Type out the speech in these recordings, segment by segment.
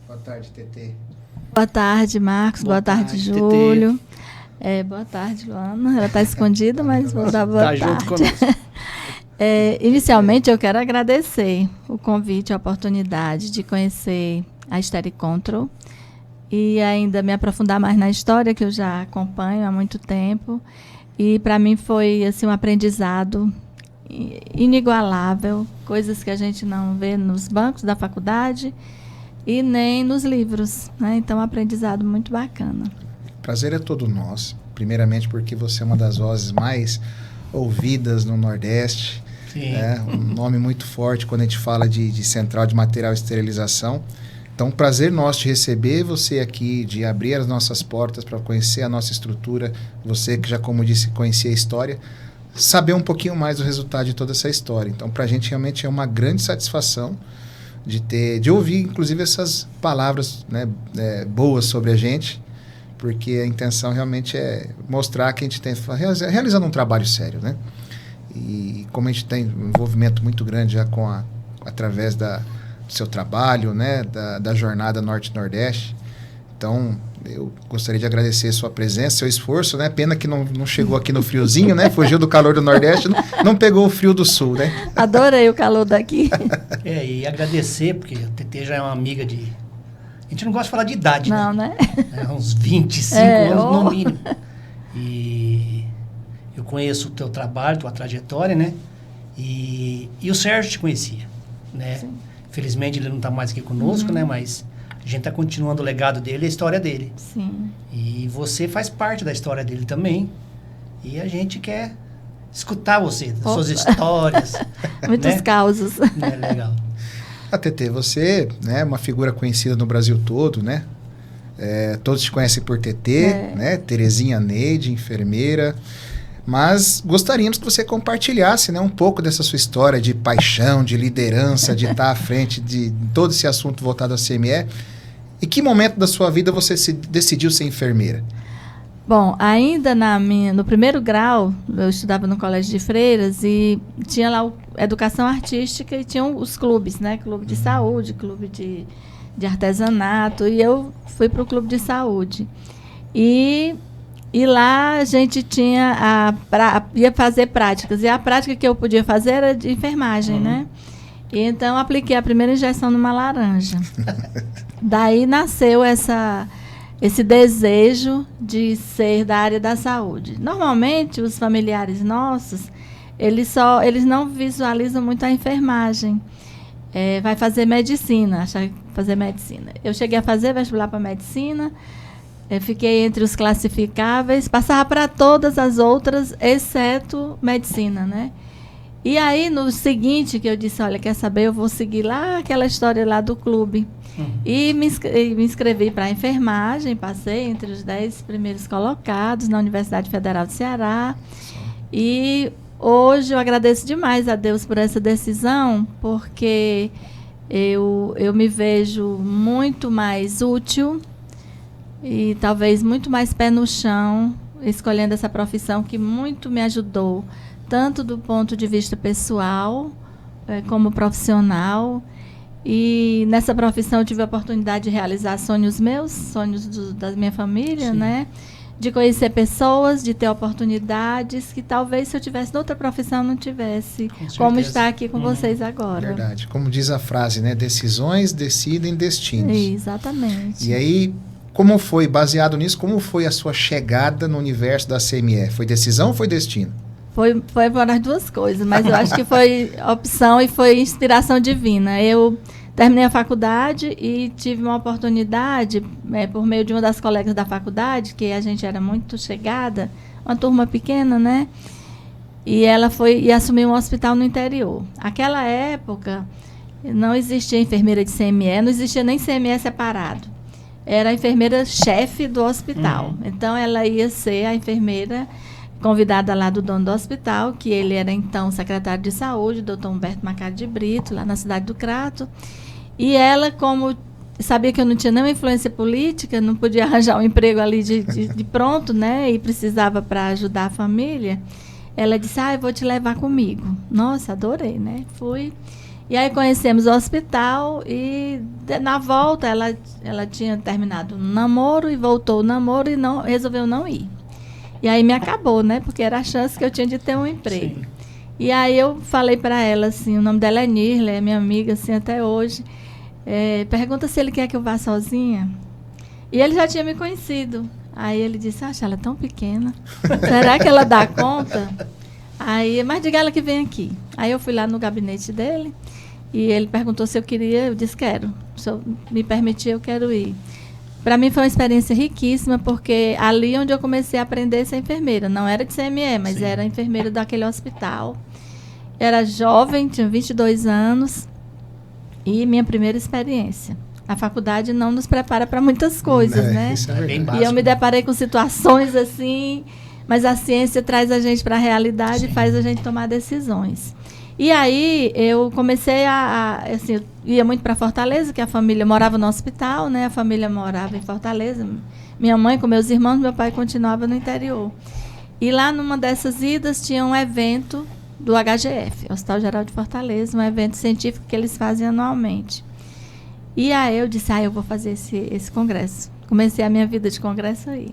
Boa tarde, TT. Boa tarde, Marcos. Boa tarde, Júlio. Boa tarde, Luana. Ela está escondida, mas vou dar boa tarde. Junto conosco. Inicialmente, eu quero agradecer o convite, a oportunidade de conhecer a Estéril Control e ainda me aprofundar mais na história, que eu já acompanho há muito tempo. E para mim foi assim, um aprendizado inigualável, coisas que a gente não vê nos bancos da faculdade e nem nos livros, né? Então, um aprendizado muito bacana. Prazer é todo nosso, primeiramente porque você é uma das vozes mais ouvidas no Nordeste. Sim. Um nome muito forte quando a gente fala de central de material e esterilização. Então, prazer nosso de receber você aqui, de abrir as nossas portas para conhecer a nossa estrutura. Você que já, como disse, conhecia a história, saber um pouquinho mais do resultado de toda essa história. Então, para a gente realmente é uma grande satisfação de ouvir, inclusive, essas palavras, né, boas sobre a gente, porque a intenção realmente é mostrar que a gente tem realizando um trabalho sério, né? E como a gente tem um envolvimento muito grande já através do seu trabalho, né, da jornada Norte-Nordeste, então eu gostaria de agradecer a sua presença, seu esforço, né? Pena que não chegou aqui no friozinho, né? Fugiu do calor do Nordeste, não pegou o frio do Sul, né? Adorei o calor daqui. E agradecer, porque a TT já é uma amiga de... A gente não gosta de falar de idade, não, né? Uns 25 anos no mínimo. E eu conheço o teu trabalho, tua trajetória, né? E o Sérgio te conhecia, né? Sim. Felizmente ele não está mais aqui conosco, né? Mas a gente está continuando o legado dele, a história dele. Sim. E você faz parte da história dele também. E a gente quer escutar você, das suas histórias. Muitos né? causos. Legal. A TT, você é uma figura conhecida no Brasil todo, né? Todos te conhecem por TT, né? Terezinha Neide, enfermeira. Mas gostaríamos que você compartilhasse, né, um pouco dessa sua história de paixão, de liderança, de estar à frente de todo esse assunto voltado ao CME. Em que momento da sua vida você decidiu ser enfermeira? Bom, ainda no primeiro grau, eu estudava no Colégio de Freiras e tinha lá educação artística e tinham os clubes, né? Clube de saúde, clube de artesanato, e eu fui para o clube de saúde. E lá a gente ia fazer práticas, e a prática que eu podia fazer era de enfermagem, né? E então apliquei a primeira injeção numa laranja. Daí nasceu esse desejo de ser da área da saúde. Normalmente, os familiares nossos, eles não visualizam muito a enfermagem. Vai fazer medicina, fazer medicina. Eu cheguei a fazer vestibular para medicina, fiquei entre os classificáveis, passava para todas as outras, exceto medicina, né? E aí, no seguinte, que eu disse, olha, quer saber, eu vou seguir lá aquela história lá do clube. E me inscrevi para a enfermagem, passei entre os 10 primeiros colocados na Universidade Federal do Ceará. E hoje eu agradeço demais a Deus por essa decisão, porque eu me vejo muito mais útil e talvez muito mais pé no chão, escolhendo essa profissão que muito me ajudou, tanto do ponto de vista pessoal, como profissional. E nessa profissão eu tive a oportunidade de realizar sonhos meus, sonhos da minha família, né? De conhecer pessoas, de ter oportunidades que talvez se eu tivesse outra profissão não tivesse, como estar aqui com vocês agora. Verdade. Como diz a frase, né? Decisões decidem destinos. Exatamente. E aí, como foi, baseado nisso, como foi a sua chegada no universo da CME? Foi decisão ou foi destino? Foi para as duas coisas, mas eu acho que foi opção e foi inspiração divina. Eu terminei a faculdade e tive uma oportunidade, por meio de uma das colegas da faculdade, que a gente era muito chegada, uma turma pequena, né? E ela foi e assumiu um hospital no interior. Aquela época, não existia enfermeira de CME, não existia nem CME separado. Era a enfermeira-chefe do hospital. Então, ela ia ser a enfermeira convidada lá do dono do hospital, que ele era então secretário de saúde, doutor Humberto Macari de Brito, lá na cidade do Crato. E ela, como sabia que eu não tinha nenhuma influência política, não podia arranjar um emprego ali de pronto, né? E precisava para ajudar a família, ela disse, eu vou te levar comigo. Nossa, adorei, né? Fui. E aí conhecemos o hospital e na volta ela tinha terminado um namoro e voltou o namoro e resolveu não ir. E aí me acabou, né? Porque era a chance que eu tinha de ter um emprego. Sim. E aí eu falei para ela, assim, o nome dela é Nirla, é minha amiga, assim, até hoje. Pergunta se ele quer que eu vá sozinha. E ele já tinha me conhecido. Aí ele disse, ela é tão pequena. Será que ela dá conta? Aí, mas diga ela que vem aqui. Aí eu fui lá no gabinete dele e ele perguntou se eu queria, eu disse, quero. Se eu me permitir, eu quero ir. Para mim foi uma experiência riquíssima, porque ali onde eu comecei a aprender a ser enfermeira. Não era de CME, mas era enfermeira daquele hospital. Era jovem, tinha 22 anos e minha primeira experiência. A faculdade não nos prepara para muitas coisas, né? Isso é bem básico. E eu me deparei com situações assim, mas a ciência traz a gente para a realidade e faz a gente tomar decisões. E aí eu comecei assim, eu ia muito para Fortaleza, que a família morava no hospital, né? A família morava em Fortaleza. Minha mãe com meus irmãos, meu pai continuava no interior. E lá numa dessas idas tinha um evento do HGF, Hospital Geral de Fortaleza, um evento científico que eles fazem anualmente. E aí eu disse, eu vou fazer esse congresso. Comecei a minha vida de congresso aí.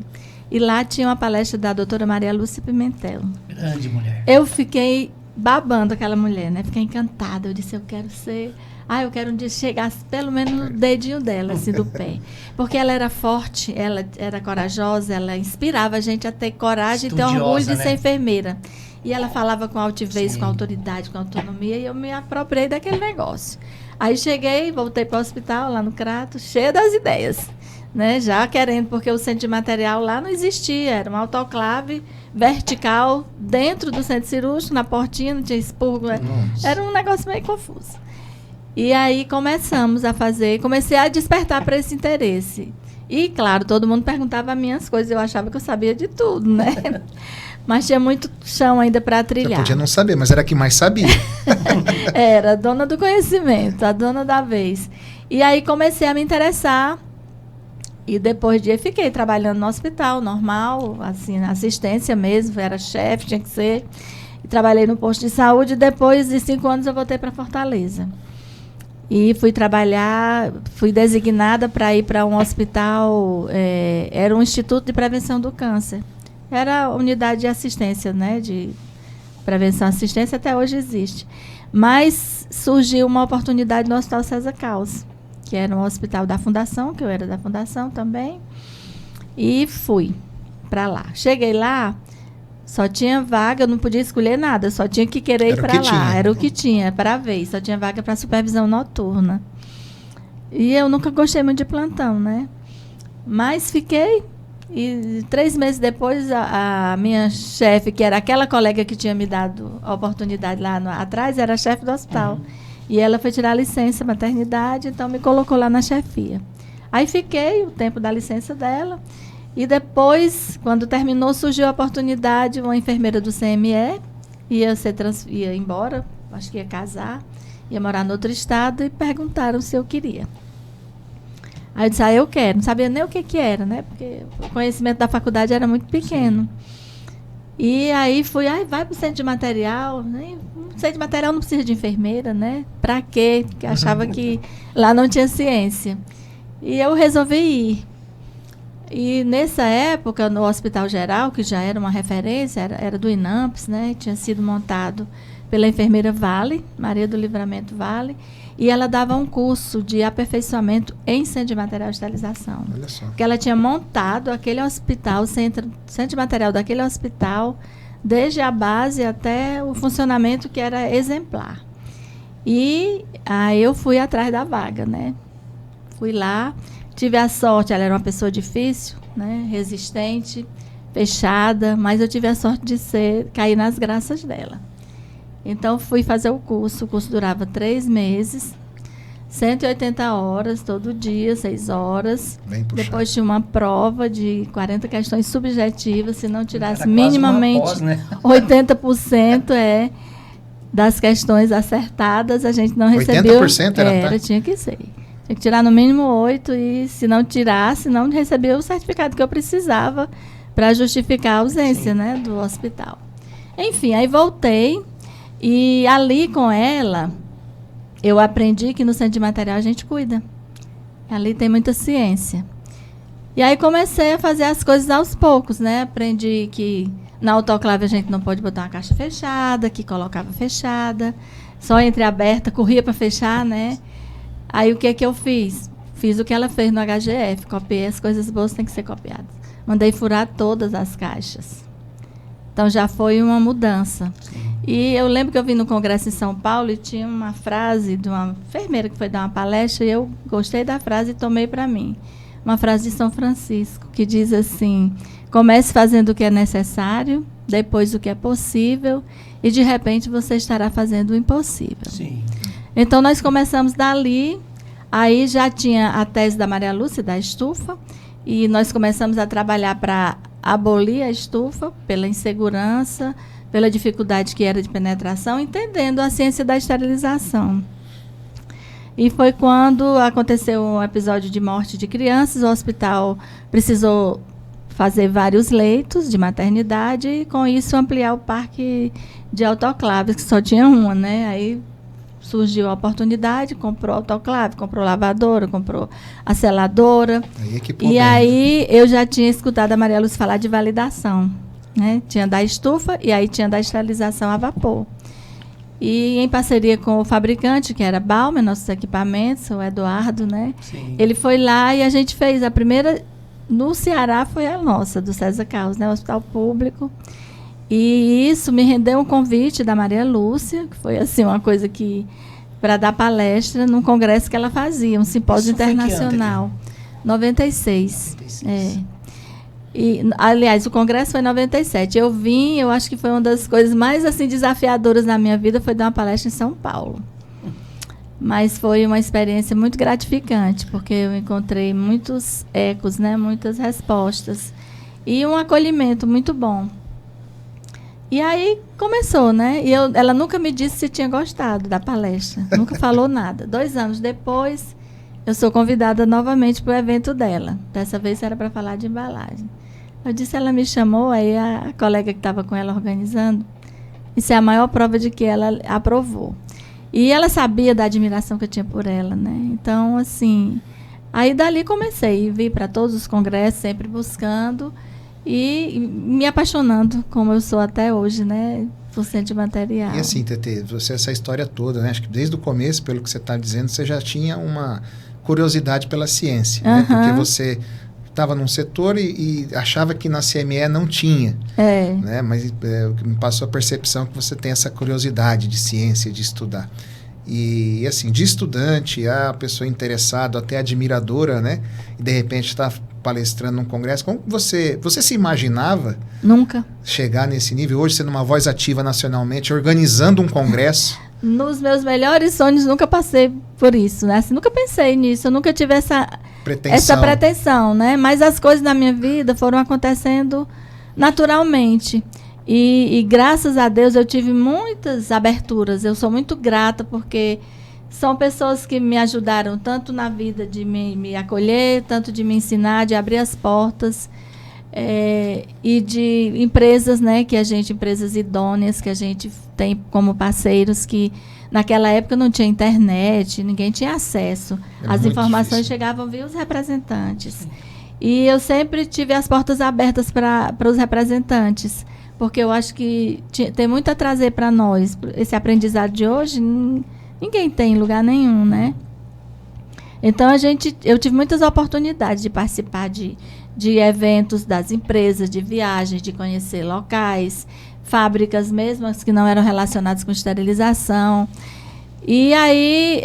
E lá tinha uma palestra da doutora Maria Lúcia Pimentel. Grande mulher. Eu fiquei babando aquela mulher, né? Fiquei encantada. Eu disse, eu quero ser... eu quero um dia chegar pelo menos no dedinho dela, assim, do pé. Porque ela era forte, ela era corajosa, ela inspirava a gente a ter coragem e ter orgulho de ser enfermeira. E ela falava com altivez, com autoridade, com autonomia, e eu me apropriei daquele negócio. Aí cheguei, voltei para o hospital, lá no Crato, cheia das ideias, né? Já querendo, porque o centro de material lá não existia, era um autoclave vertical dentro do centro cirúrgico, na portinha, não tinha expurgo, era um negócio meio confuso. E aí começamos a fazer, comecei a despertar para esse interesse. E, claro, todo mundo perguntava as minhas coisas, eu achava que eu sabia de tudo, né? Mas tinha muito chão ainda para trilhar. Você podia não saber, mas era a que mais sabia. Era a dona do conhecimento, a dona da vez. E aí comecei a me interessar. E depois fiquei trabalhando no hospital, normal, assim, na assistência mesmo, era chefe, tinha que ser. E trabalhei no posto de saúde. E depois de 5 anos eu voltei para Fortaleza. E fui trabalhar, fui designada para ir para um hospital, era um Instituto de Prevenção do Câncer. Era a unidade de assistência, né, de prevenção e assistência, até hoje existe. Mas surgiu uma oportunidade no Hospital César Caus, que era um hospital da Fundação, que eu era da Fundação também, e fui para lá. Cheguei lá, só tinha vaga, eu não podia escolher nada, só tinha que querer ir para lá. Era o que tinha, para ver, só tinha vaga para supervisão noturna. E eu nunca gostei muito de plantão, né? Mas fiquei. E 3 meses depois, a minha chefe, que era aquela colega que tinha me dado a oportunidade lá atrás, era a chefe do hospital. E ela foi tirar licença maternidade, então me colocou lá na chefia. Aí fiquei o tempo da licença dela. E depois, quando terminou, surgiu a oportunidade, uma enfermeira do CME ia embora, acho que ia casar, ia morar no outro estado, e perguntaram se eu queria. Aí eu disse, eu quero. Não sabia nem o que era, né? Porque o conhecimento da faculdade era muito pequeno. Sim. E aí fui, vai para o centro de material. Né? O centro de material não precisa de enfermeira, né? Para quê? Porque achava que lá não tinha ciência. E eu resolvi ir. E nessa época, no Hospital Geral, que já era uma referência, era do INAMPS, né? Tinha sido montado pela enfermeira Vale, Maria do Livramento Vale, e ela dava um curso de aperfeiçoamento em centro de material de esterilização. Olha só. Que ela tinha montado aquele hospital, o centro de material daquele hospital, desde a base até o funcionamento, que era exemplar. E aí eu fui atrás da vaga, né? Fui lá, tive a sorte, ela era uma pessoa difícil, né? Resistente, fechada, mas eu tive a sorte de cair nas graças dela. Então, fui fazer o curso durava 3 meses, 180 horas todo dia, 6 horas. Depois tinha uma prova de 40 questões subjetivas, se não tirasse minimamente 80% das questões acertadas, a gente não recebeu. 80% era? Tinha que ser. Tinha que tirar no mínimo 8 e se não tirasse, não recebia o certificado que eu precisava para justificar a ausência, né, do hospital. Enfim, aí voltei. E ali com ela, eu aprendi que no centro de material a gente cuida. Ali tem muita ciência. E aí comecei a fazer as coisas aos poucos, né? Aprendi que na autoclave a gente não pode botar uma caixa fechada, que colocava fechada, só entreaberta, corria para fechar, né? Aí o que é que eu fiz? Fiz o que ela fez no HGF, copiei as coisas boas, tem que ser copiadas. Mandei furar todas as caixas. Então já foi uma mudança. Sim. E eu lembro que eu vim no congresso em São Paulo e tinha uma frase de uma enfermeira que foi dar uma palestra e eu gostei da frase e tomei para mim. Uma frase de São Francisco que diz assim: comece fazendo o que é necessário, depois o que é possível e de repente você estará fazendo o impossível. Sim. Então nós começamos dali, aí já tinha a tese da Maria Lúcia, da estufa, e nós começamos a trabalhar para abolir a estufa pela insegurança, pela dificuldade que era de penetração, entendendo a ciência da esterilização. E foi quando aconteceu um episódio de morte de crianças, o hospital precisou fazer vários leitos de maternidade e, com isso, ampliar o parque de autoclaves, que só tinha uma, né? Aí surgiu a oportunidade, comprou autoclave, comprou lavadora, comprou a seladora. E aí eu já tinha escutado a Maria Lúcia falar de validação, né? Tinha da estufa e aí tinha da esterilização a vapor. E em parceria com o fabricante, que era Balmer, nossos equipamentos, o Eduardo, né? Sim. Ele foi lá e a gente fez a primeira, no Ceará foi a nossa, do César Carlos, né? O hospital público. E isso me rendeu um convite da Maria Lúcia, que foi assim uma coisa que, para dar palestra num congresso que ela fazia, um simpósio internacional. 96. É. E, aliás, o congresso foi em 97. Eu vim, eu acho que foi uma das coisas mais assim desafiadoras na minha vida, foi dar uma palestra em São Paulo. Mas foi uma experiência muito gratificante, porque eu encontrei muitos ecos, né, muitas respostas e um acolhimento muito bom. E aí começou, né? E ela nunca me disse se tinha gostado da palestra, nunca falou nada. 2 anos depois, eu sou convidada novamente para o evento dela. Dessa vez era para falar de embalagem. Eu disse, ela me chamou, aí a colega que estava com ela organizando, isso é a maior prova de que ela aprovou. E ela sabia da admiração que eu tinha por ela, né? Então, assim, aí dali comecei, vi para todos os congressos, sempre buscando e me apaixonando, como eu sou até hoje, né? Por centro de material. E assim, Tetê, você, essa história toda, né? Acho que desde o começo, pelo que você está dizendo, você já tinha uma curiosidade pela ciência, né? Porque você estava num setor e achava que na CME não tinha, né? Mas me passou a percepção que você tem essa curiosidade de ciência, de estudar. E assim, de estudante a pessoa interessada, até admiradora, né? E de repente está palestrando num congresso. Como você se imaginava? Nunca. Chegar nesse nível, hoje sendo uma voz ativa nacionalmente, organizando um congresso? Nos meus melhores sonhos, nunca passei por isso, né? Assim, nunca pensei nisso, eu nunca tive essa pretensão, né? Mas as coisas na minha vida foram acontecendo naturalmente. E graças a Deus eu tive muitas aberturas. Eu sou muito grata porque são pessoas que me ajudaram tanto na vida de me acolher, tanto de me ensinar, de abrir as portas. E de empresas, né, empresas idôneas que a gente tem como parceiros, que naquela época não tinha internet, ninguém tinha acesso. As informações chegavam via os representantes. E eu sempre tive as portas abertas para os representantes, porque eu acho que tem muito a trazer para nós. Esse aprendizado de hoje, ninguém tem em lugar nenhum, né? Então, eu tive muitas oportunidades de participar de eventos das empresas, de viagens, de conhecer locais, fábricas mesmo, que não eram relacionadas com esterilização. E aí,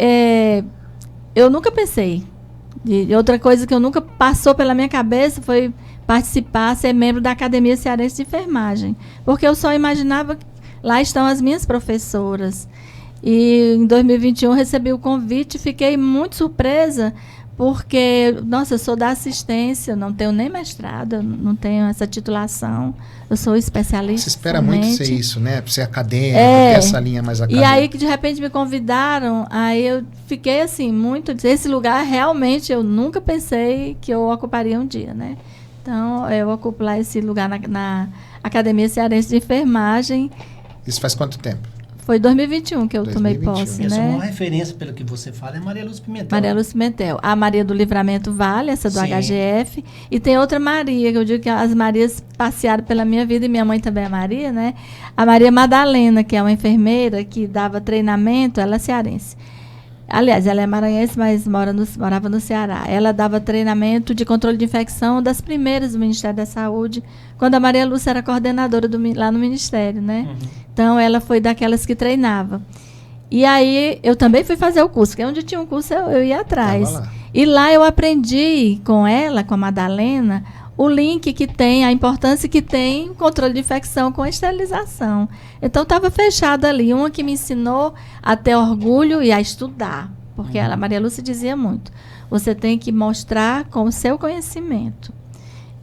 eu nunca pensei. E outra coisa que eu nunca passou pela minha cabeça foi participar, ser membro da Academia Cearense de Enfermagem. Porque eu só imaginava que lá estão as minhas professoras. E em 2021 recebi o convite e fiquei muito surpresa, porque, nossa, eu sou da assistência, não tenho nem mestrado, não tenho essa titulação, eu sou especialista. Você espera somente. Muito ser isso, né? Para ser acadêmico, ter essa linha mais acadêmica. E aí que de repente me convidaram, aí eu fiquei assim, esse lugar realmente eu nunca pensei que eu ocuparia um dia, né? Então, eu ocupo lá esse lugar na Academia Cearense de Enfermagem. Isso faz quanto tempo? Foi 2021 que eu tomei 2021. posse, Essa é né? uma referência, pelo que você fala, é Maria Lúcia Pimentel. Maria Lúcia Pimentel. A Maria do Livramento Vale, essa do Sim. HGF. E tem outra Maria, que eu digo que as Marias passearam pela minha vida, e minha mãe também é Maria, né? A Maria Madalena, que é uma enfermeira que dava treinamento, ela é cearense. Aliás, ela é maranhense, mas morava no Ceará. Ela dava treinamento de controle de infecção das primeiras do Ministério da Saúde, quando a Maria Lúcia era coordenadora lá no Ministério, né? Uhum. Então, ela foi daquelas que treinava. E aí, eu também fui fazer o curso, porque onde tinha um curso, eu ia atrás. Tava lá. E lá eu aprendi com ela, com a Madalena, o link que tem, a importância que tem o controle de infecção com a esterilização. Então, estava fechado ali. Uma que me ensinou a ter orgulho e a estudar. Porque a Maria Lúcia dizia muito. Você tem que mostrar com o seu conhecimento.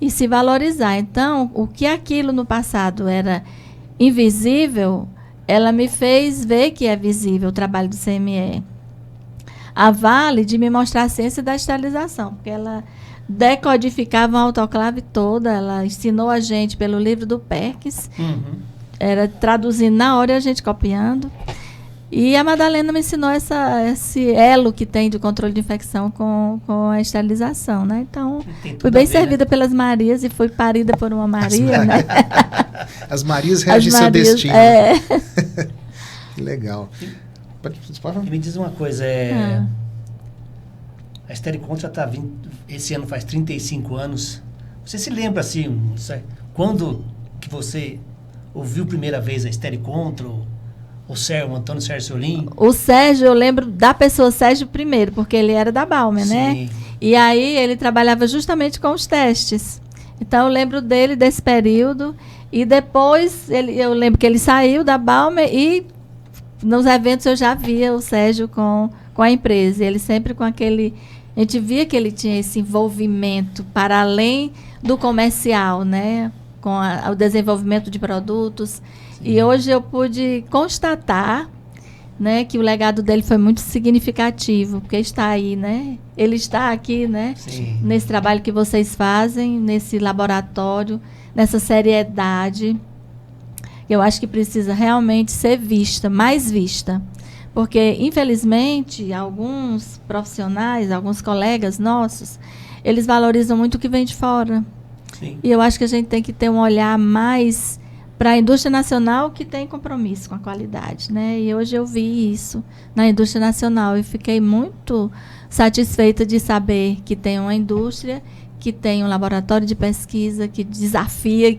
E se valorizar. Então, o que aquilo no passado era invisível, ela me fez ver que é visível o trabalho do CME. A Vale de me mostrar a ciência da esterilização. Porque ela decodificava a autoclave toda, ela ensinou a gente pelo livro do Perkins, era traduzindo na hora e a gente copiando. E a Madalena me ensinou esse elo que tem de controle de infecção com a esterilização, né? Então, fui bem servida pelas Marias e fui parida por uma Maria, né? As Marias regem seu destino. Que legal. E me diz uma coisa, a Estericontra está vindo, esse ano faz 35 anos. Você se lembra, assim, quando que você ouviu a primeira vez a Estericontra, o Antônio Sérgio Solim? O Sérgio, eu lembro da pessoa Sérgio primeiro, porque ele era da Balmer, né? E aí ele trabalhava justamente com os testes. Então eu lembro dele desse período. E depois eu lembro que ele saiu da Balmer e nos eventos eu já via o Sérgio com a empresa. Ele sempre com aquele... A gente via que ele tinha esse envolvimento para além do comercial, né? Com o desenvolvimento de produtos. Sim. E hoje eu pude constatar, né, que o legado dele foi muito significativo, porque está aí, né? Ele está aqui, né? Sim. Nesse trabalho que vocês fazem, nesse laboratório, nessa seriedade. Eu acho que precisa realmente ser vista, mais vista. Porque, infelizmente, alguns profissionais, alguns colegas nossos, eles valorizam muito o que vem de fora. Sim. E eu acho que a gente tem que ter um olhar mais para a indústria nacional que tem compromisso com a qualidade, né? E hoje eu vi isso na indústria nacional e fiquei muito satisfeita de saber que tem uma indústria, que tem um laboratório de pesquisa, que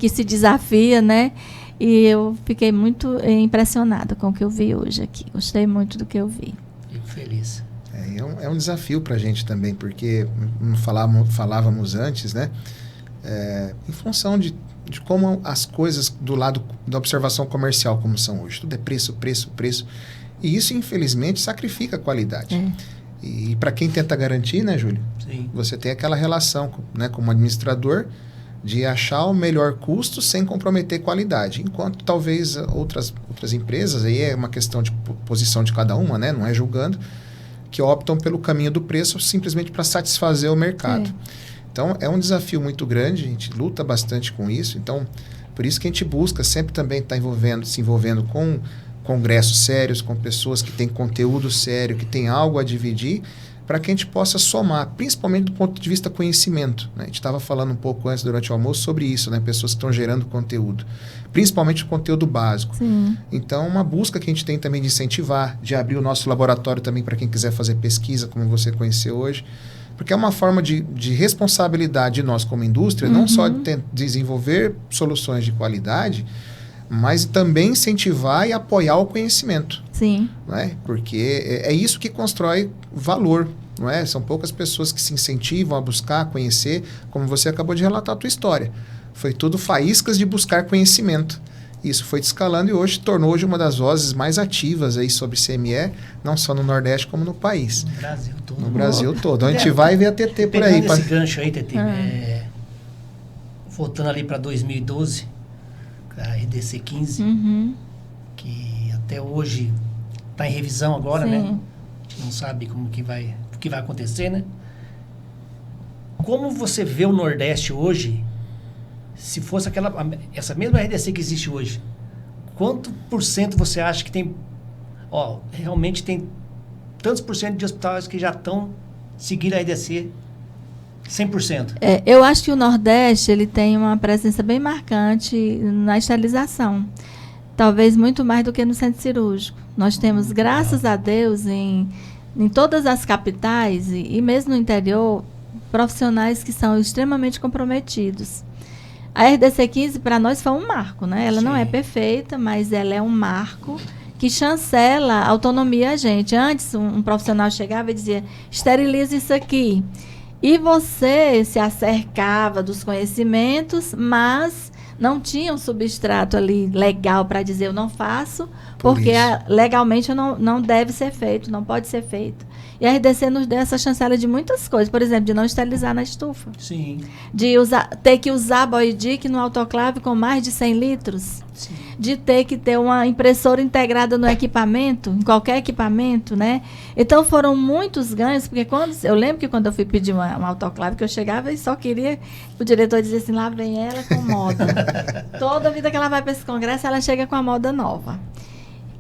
se desafia, né? E eu fiquei muito impressionada com o que eu vi hoje aqui. Gostei muito do que eu vi. Fico feliz. É um desafio para a gente também, porque falávamos antes, né? Em função de como as coisas do lado da observação comercial como são hoje. Tudo é preço, preço, preço. E isso, infelizmente, sacrifica a qualidade. E para quem tenta garantir, né, Júlio? Sim. Você tem aquela relação, né, como administrador, de achar o melhor custo sem comprometer qualidade. Enquanto talvez outras empresas, aí é uma questão de posição de cada uma, né, não é julgando, que optam pelo caminho do preço simplesmente para satisfazer o mercado. Então, é um desafio muito grande, a gente luta bastante com isso. Então, por isso que a gente busca sempre também estar se envolvendo com congressos sérios, com pessoas que têm conteúdo sério, que têm algo a dividir, para que a gente possa somar, principalmente do ponto de vista conhecimento, né? A gente estava falando um pouco antes, durante o almoço, sobre isso, né? Pessoas que estão gerando conteúdo, principalmente o conteúdo básico. Sim. Então, uma busca que a gente tem também de incentivar, de abrir o nosso laboratório também para quem quiser fazer pesquisa, como você conheceu hoje, porque é uma forma de responsabilidade de nós como indústria, não só de desenvolver soluções de qualidade, mas também incentivar e apoiar o conhecimento. Sim. Não é? Porque é isso que constrói valor. Não é? São poucas pessoas que se incentivam a buscar, a conhecer, como você acabou de relatar a tua história. Foi tudo faíscas de buscar conhecimento. Isso foi descalando e hoje tornou uma das vozes mais ativas aí sobre CME, não só no Nordeste como no país. No Brasil todo. No Brasil todo. A gente vai ver a TT por aí. Pegando esse gancho aí, TT, voltando ali para 2012, a RDC 15, que até hoje está em revisão agora, né? A gente não sabe o que vai acontecer, né? Como você vê o Nordeste hoje, se fosse essa mesma RDC que existe hoje, quanto por cento você acha que tem realmente tem tantos por cento de hospitais que já estão seguindo a RDC 100%. Eu acho que o Nordeste ele tem uma presença bem marcante na esterilização. Talvez muito mais do que no centro cirúrgico. Nós temos, graças a Deus, em todas as capitais e mesmo no interior, profissionais que são extremamente comprometidos. A RDC 15 para nós foi um marco, né? Ela não é perfeita, mas ela é um marco que chancela a autonomia a gente. Antes, um profissional chegava e dizia, esteriliza isso aqui. E você se acercava dos conhecimentos, mas não tinha um substrato ali legal para dizer eu não faço, porque legalmente não deve ser feito, não pode ser feito. E a RDC nos deu essa chancela de muitas coisas, por exemplo, de não esterilizar na estufa. Sim. De ter que usar Boidic no autoclave com mais de 100 litros. Sim. De ter que ter uma impressora integrada no equipamento, em qualquer equipamento, né? Então foram muitos ganhos, porque eu lembro que quando eu fui pedir uma autoclave, que eu chegava e só queria, o diretor dizia assim, lá vem ela com moda. Toda vida que ela vai para esse congresso, ela chega com a moda nova.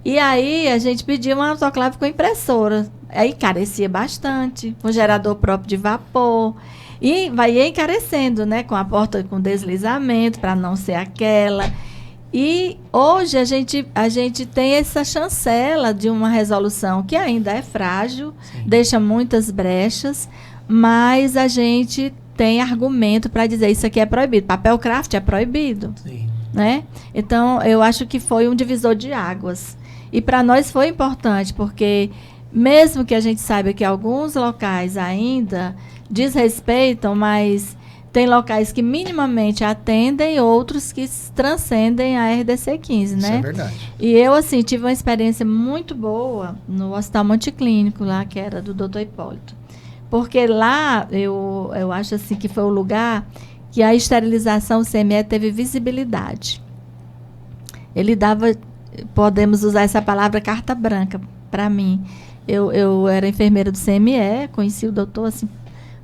E aí a gente pediu uma autoclave com impressora. Aí encarecia bastante, com gerador próprio de vapor. E vai encarecendo, né? Com a porta com deslizamento, para não ser aquela. E hoje a gente tem essa chancela de uma resolução que ainda é frágil, deixa muitas brechas, mas a gente tem argumento para dizer isso aqui é proibido. Papel craft é proibido. Sim. Né? Então, eu acho que foi um divisor de águas. E para nós foi importante, porque mesmo que a gente saiba que alguns locais ainda desrespeitam, mas tem locais que minimamente atendem, outros que transcendem a RDC 15, né? Isso é verdade. E eu, assim, tive uma experiência muito boa no Hospital Monticlínico, lá, que era do Dr. Hipólito. Porque lá, eu acho assim que foi o lugar que a esterilização CME teve visibilidade. Ele dava, podemos usar essa palavra, carta branca para mim. Eu era enfermeira do CME, conheci o doutor assim,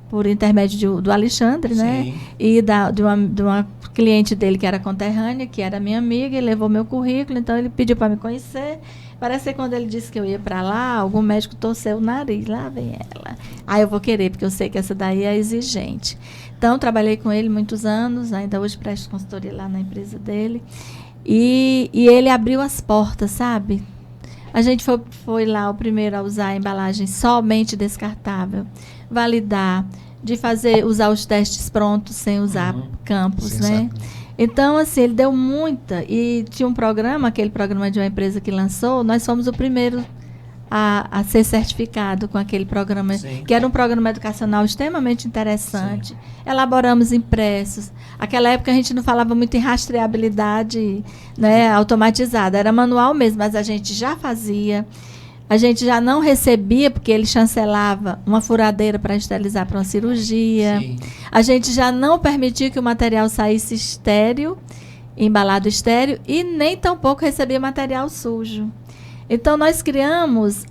por intermédio do Alexandre, né? E de uma cliente dele que era conterrânea, que era minha amiga, ele levou meu currículo, então ele pediu para me conhecer. Parece que quando ele disse que eu ia para lá, algum médico torceu o nariz, lá vem ela. Aí eu vou querer, porque eu sei que essa daí é exigente. Então, trabalhei com ele muitos anos, ainda hoje presto consultoria lá na empresa dele. E ele abriu as portas, sabe? A gente foi lá o primeiro a usar a embalagem somente descartável, validar, de usar os testes prontos sem usar campos, né? Então, assim, ele deu muita. E tinha um programa, aquele programa de uma empresa que lançou, nós fomos o primeiro a ser certificado com aquele programa, que era um programa educacional extremamente interessante. Sim. Elaboramos impressos. Naquela época a gente não falava muito em rastreabilidade, né, automatizada, era manual mesmo, mas a gente já fazia. A gente já não recebia, porque ele chancelava uma furadeira para esterilizar para uma cirurgia. Sim. A gente já não permitia que o material saísse estéril, embalado estéril, e nem tampouco recebia material sujo. Então, nós criamos,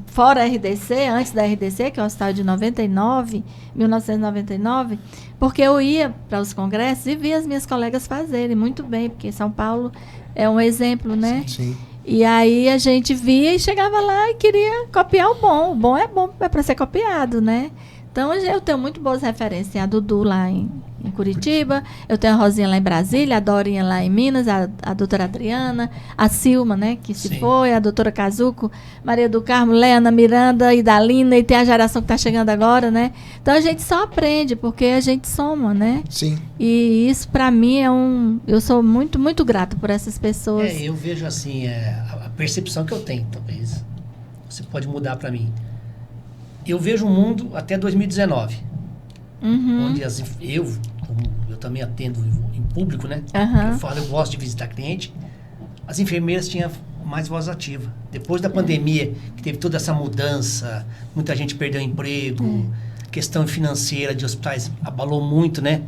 fora a RDC, antes da RDC, que é o hospital de 1999, porque eu ia para os congressos e via as minhas colegas fazerem muito bem, porque São Paulo é um exemplo, né? Sim. E aí a gente via e chegava lá e queria copiar o bom. O bom é para ser copiado, né? Então, eu tenho muito boas referências. Tem a Dudu lá em Curitiba, eu tenho a Rosinha lá em Brasília, a Dorinha lá em Minas, a doutora Adriana, a Silma, né, que se foi, a doutora Cazuco, Maria do Carmo, Leana, Miranda, Idalina, e tem a geração que está chegando agora, né? Então, a gente só aprende, porque a gente soma, né? Sim. E isso, para mim, eu sou muito, muito grata por essas pessoas. Eu vejo, assim, a percepção que eu tenho, talvez. Você pode mudar para mim. Eu vejo um mundo até 2019, onde eu também atendo em público, né? Eu gosto de visitar cliente. As enfermeiras tinham mais voz ativa. Depois da pandemia, que teve toda essa mudança, muita gente perdeu emprego, questão financeira de hospitais abalou muito, né?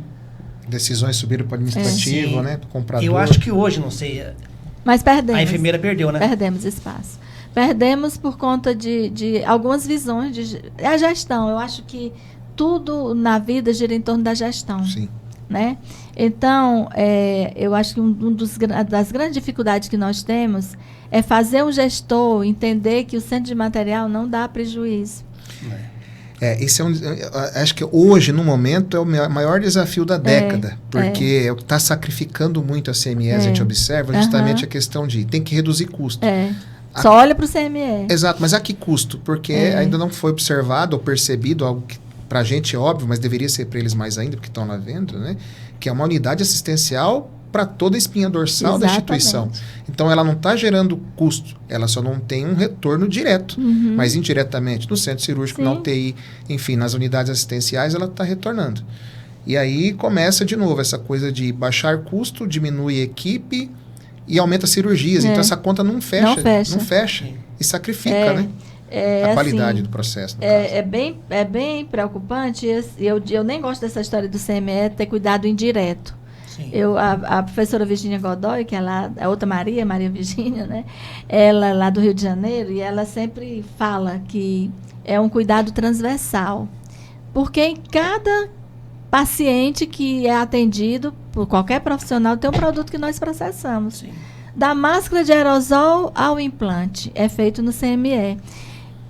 Decisões subiram para o administrativo, né? Para o comprador. Eu acho que hoje, não sei... Mas perdemos. A enfermeira perdeu, né? Perdemos espaço. Perdemos por conta de algumas visões. A gestão, eu acho que tudo na vida gira em torno da gestão. Sim. né? Então, eu acho que das grandes dificuldades que nós temos é fazer um gestor entender que o centro de material não dá prejuízo. Esse acho que hoje, no momento, é o maior desafio da década, porque está sacrificando muito a CME, a gente observa justamente a questão de tem que reduzir custo. Só olha para o CME. Exato, mas a que custo? Porque ainda não foi observado ou percebido algo que para a gente é óbvio, mas deveria ser para eles mais ainda, porque estão lá dentro, né? Que é uma unidade assistencial para toda a espinha dorsal da instituição. Então, ela não está gerando custo, ela só não tem um retorno direto, mas indiretamente no centro cirúrgico, na UTI, enfim, nas unidades assistenciais, ela está retornando. E aí começa de novo essa coisa de baixar custo, diminui equipe e aumenta cirurgias. Então, essa conta não fecha e sacrifica, né? A qualidade do processo. É bem preocupante. Eu nem gosto dessa história do CME ter cuidado indireto. A professora Virgínia Godoy, que é lá, a outra Maria Virgínia, né? Ela lá do Rio de Janeiro, e ela sempre fala que é um cuidado transversal. Porque em cada paciente que é atendido por qualquer profissional tem um produto que nós processamos. Da máscara de aerosol ao implante, é feito no CME.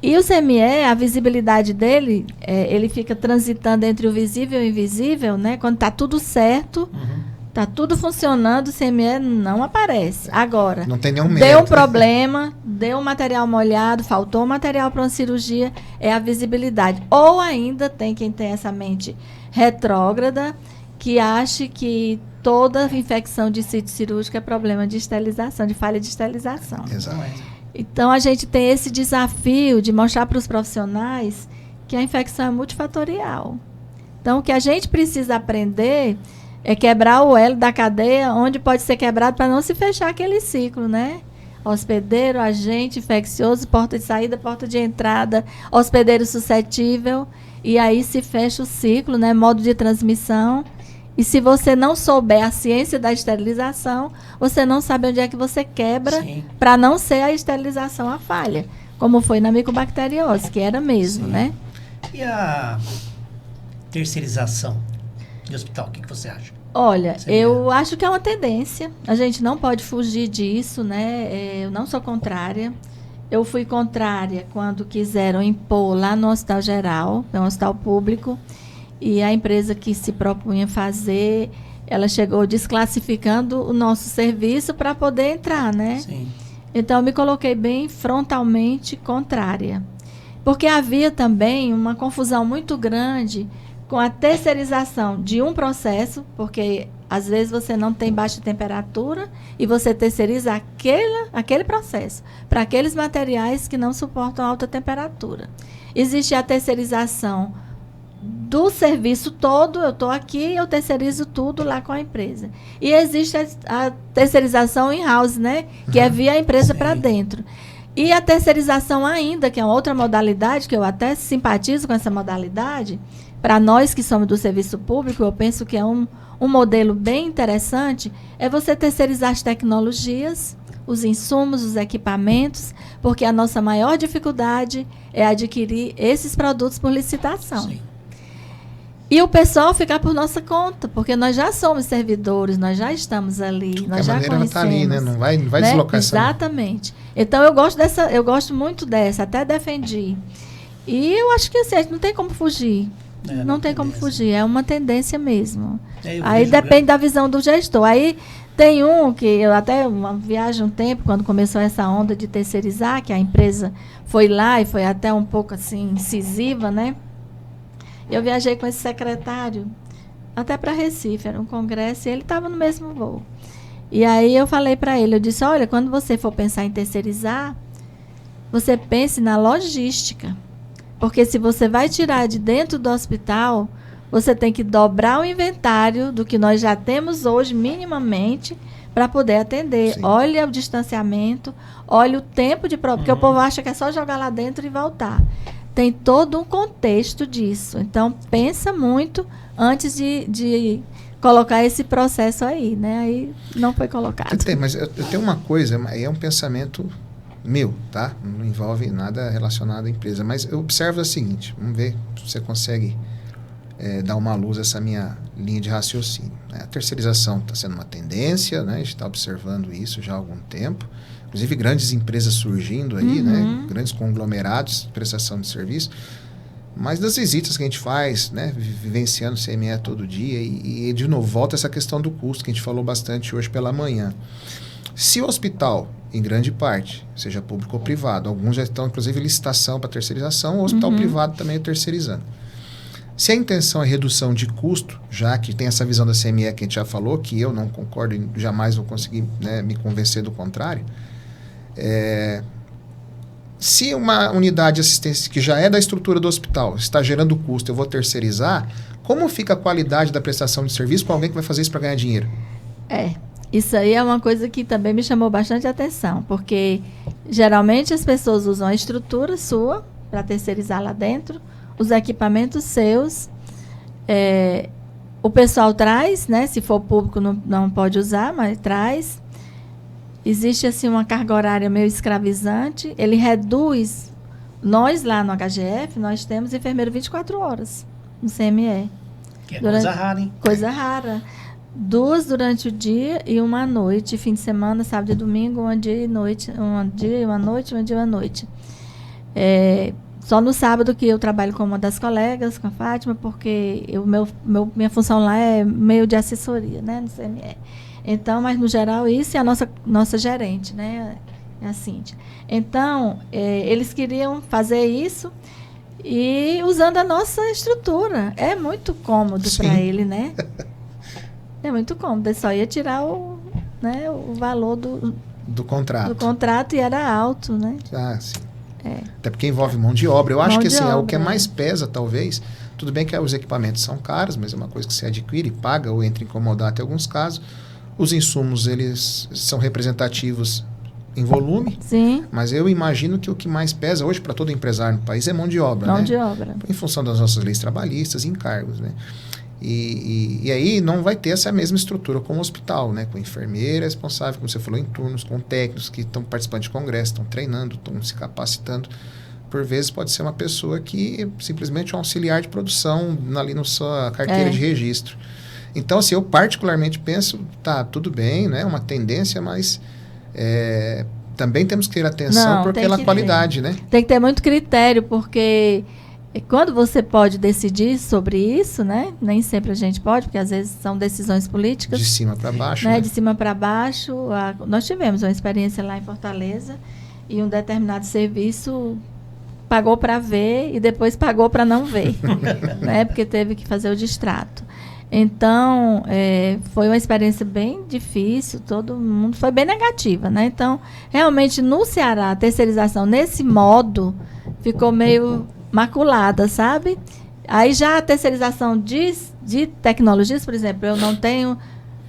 E o CME, a visibilidade dele, ele fica transitando entre o visível e o invisível, né? Quando está tudo certo, está tudo funcionando, o CME não aparece. Agora, não tem nenhum deu um problema, deu um material molhado, faltou material para uma cirurgia, é a visibilidade. Ou ainda tem quem tem essa mente retrógrada, que acha que toda infecção de sítio cirúrgico é problema de esterilização, de falha de esterilização. Exatamente. Então, a gente tem esse desafio de mostrar para os profissionais que a infecção é multifatorial. Então, o que a gente precisa aprender é quebrar o elo da cadeia onde pode ser quebrado para não se fechar aquele ciclo, né? Hospedeiro, agente infeccioso, porta de saída, porta de entrada, hospedeiro suscetível, e aí se fecha o ciclo, né? Modo de transmissão. E se você não souber a ciência da esterilização, você não sabe onde é que você quebra para não ser a esterilização a falha, como foi na micobacteriose, que era mesmo, né? E a terceirização de hospital, o que você acha? Olha, eu acho que é uma tendência, a gente não pode fugir disso, né? Eu não sou contrária. Eu fui contrária quando quiseram impor lá no Hospital Geral, é um hospital público, e a empresa que se propunha fazer, ela chegou desclassificando o nosso serviço para poder entrar, né? Então, eu me coloquei bem frontalmente contrária. Porque havia também uma confusão muito grande com a terceirização de um processo, porque às vezes você não tem baixa temperatura e você terceiriza aquele processo para aqueles materiais que não suportam alta temperatura. Existe a terceirização do serviço todo, eu estou aqui, eu terceirizo tudo lá com a empresa. E existe a terceirização in-house, né? Que é via a empresa para dentro. E a terceirização ainda, que é uma outra modalidade, que eu até simpatizo com essa modalidade, para nós que somos do serviço público, eu penso que é um modelo bem interessante, é você terceirizar as tecnologias, os insumos, os equipamentos, porque a nossa maior dificuldade é adquirir esses produtos por licitação. E o pessoal ficar por nossa conta, porque nós já somos servidores, nós já estamos ali, nós já conhecemos. Tá ali, né? Não vai deslocar essa. Exatamente. Então, eu gosto muito dessa, até defendi. E eu acho que assim, a gente não tem como fugir. Não tem como fugir, é uma tendência mesmo. Aí depende da visão do gestor. Aí tem que eu até viajo um tempo, quando começou essa onda de terceirizar, que a empresa foi lá e foi até um pouco assim incisiva, né? Eu viajei com esse secretário até para Recife, era um congresso, e ele estava no mesmo voo. E aí eu falei para ele, eu disse, olha, quando você for pensar em terceirizar, você pense na logística. Porque se você vai tirar de dentro do hospital, você tem que dobrar o inventário do que nós já temos hoje, minimamente, para poder atender. Sim. Olha o distanciamento, olha o tempo de prova, porque o povo acha que é só jogar lá dentro e voltar. Tem todo um contexto disso. Então, pensa muito antes de colocar esse processo aí, né? Aí não foi colocado. Mas eu tenho uma coisa, aí é um pensamento meu, tá? Não envolve nada relacionado à empresa. Mas eu observo o seguinte, vamos ver se você consegue dar uma luz a essa minha linha de raciocínio. Né? A terceirização está sendo uma tendência, né? A gente está observando isso já há algum tempo. Inclusive grandes empresas surgindo aí, né? Grandes conglomerados de prestação de serviço. Mas das visitas que a gente faz, né? Vivenciando o CME todo dia e de novo, volta essa questão do custo que a gente falou bastante hoje pela manhã. Se o hospital, em grande parte, seja público ou privado, alguns já estão, inclusive, em licitação para terceirização, o hospital privado também é terceirizando. Se a intenção é redução de custo, já que tem essa visão da CME que a gente já falou, que eu não concordo e jamais vou conseguir, né, me convencer do contrário, se uma unidade de assistência que já é da estrutura do hospital está gerando custo, eu vou terceirizar, como fica a qualidade da prestação de serviço com alguém que vai fazer isso para ganhar dinheiro? Isso aí é uma coisa que também me chamou bastante atenção, porque geralmente as pessoas usam a estrutura sua para terceirizar lá dentro, os equipamentos seus, o pessoal traz, né? Se for público não pode usar, mas traz. Existe assim uma carga horária meio escravizante, ele reduz. Nós lá no HGF, nós temos enfermeiro 24 horas no CME. Que é coisa rara, hein? Coisa rara. 2 durante o dia e 1 à noite, fim de semana, sábado e domingo, um dia e noite, um dia e uma noite, um dia e uma noite. Só no sábado que eu trabalho com uma das colegas, com a Fátima, porque minha função lá é meio de assessoria, né, no CME. Então, mas no geral isso é a nossa gerente, né, é a Cíntia. Então, eles queriam fazer isso e usando a nossa estrutura. É muito cômodo para ele, né? É muito cômodo. Ele só ia tirar o valor do contrato. Do contrato e era alto, né? Ah, sim. Até porque envolve mão de obra. Eu acho que assim, é o que mais pesa, talvez. Tudo bem que os equipamentos são caros, mas é uma coisa que você adquire, paga ou entra em comodato em alguns casos. Os insumos, eles são representativos em volume. Sim. Mas eu imagino que o que mais pesa hoje para todo empresário no país é mão de obra, Mão de obra. Em função das nossas leis trabalhistas e encargos, né? E aí não vai ter essa mesma estrutura como o hospital, né? Com enfermeira responsável, como você falou, em turnos, com técnicos que estão participando de congresso, estão treinando, estão se capacitando. Por vezes pode ser uma pessoa que simplesmente é um auxiliar de produção ali na sua carteira de registro. Então, assim, eu particularmente penso, tudo bem, né? Uma tendência, mas também temos que ter atenção pela qualidade, né? Tem que ter muito critério, porque quando você pode decidir sobre isso, né? Nem sempre a gente pode, porque às vezes são decisões políticas. De cima para baixo. Né? De cima para baixo. Nós tivemos uma experiência lá em Fortaleza e um determinado serviço pagou para ver e depois pagou para não ver, né? Porque teve que fazer o distrato. Então, foi uma experiência bem difícil, todo mundo foi bem negativa, né? Então, realmente, no Ceará, a terceirização nesse modo ficou meio maculada, sabe? Aí já a terceirização de tecnologias, por exemplo, eu não tenho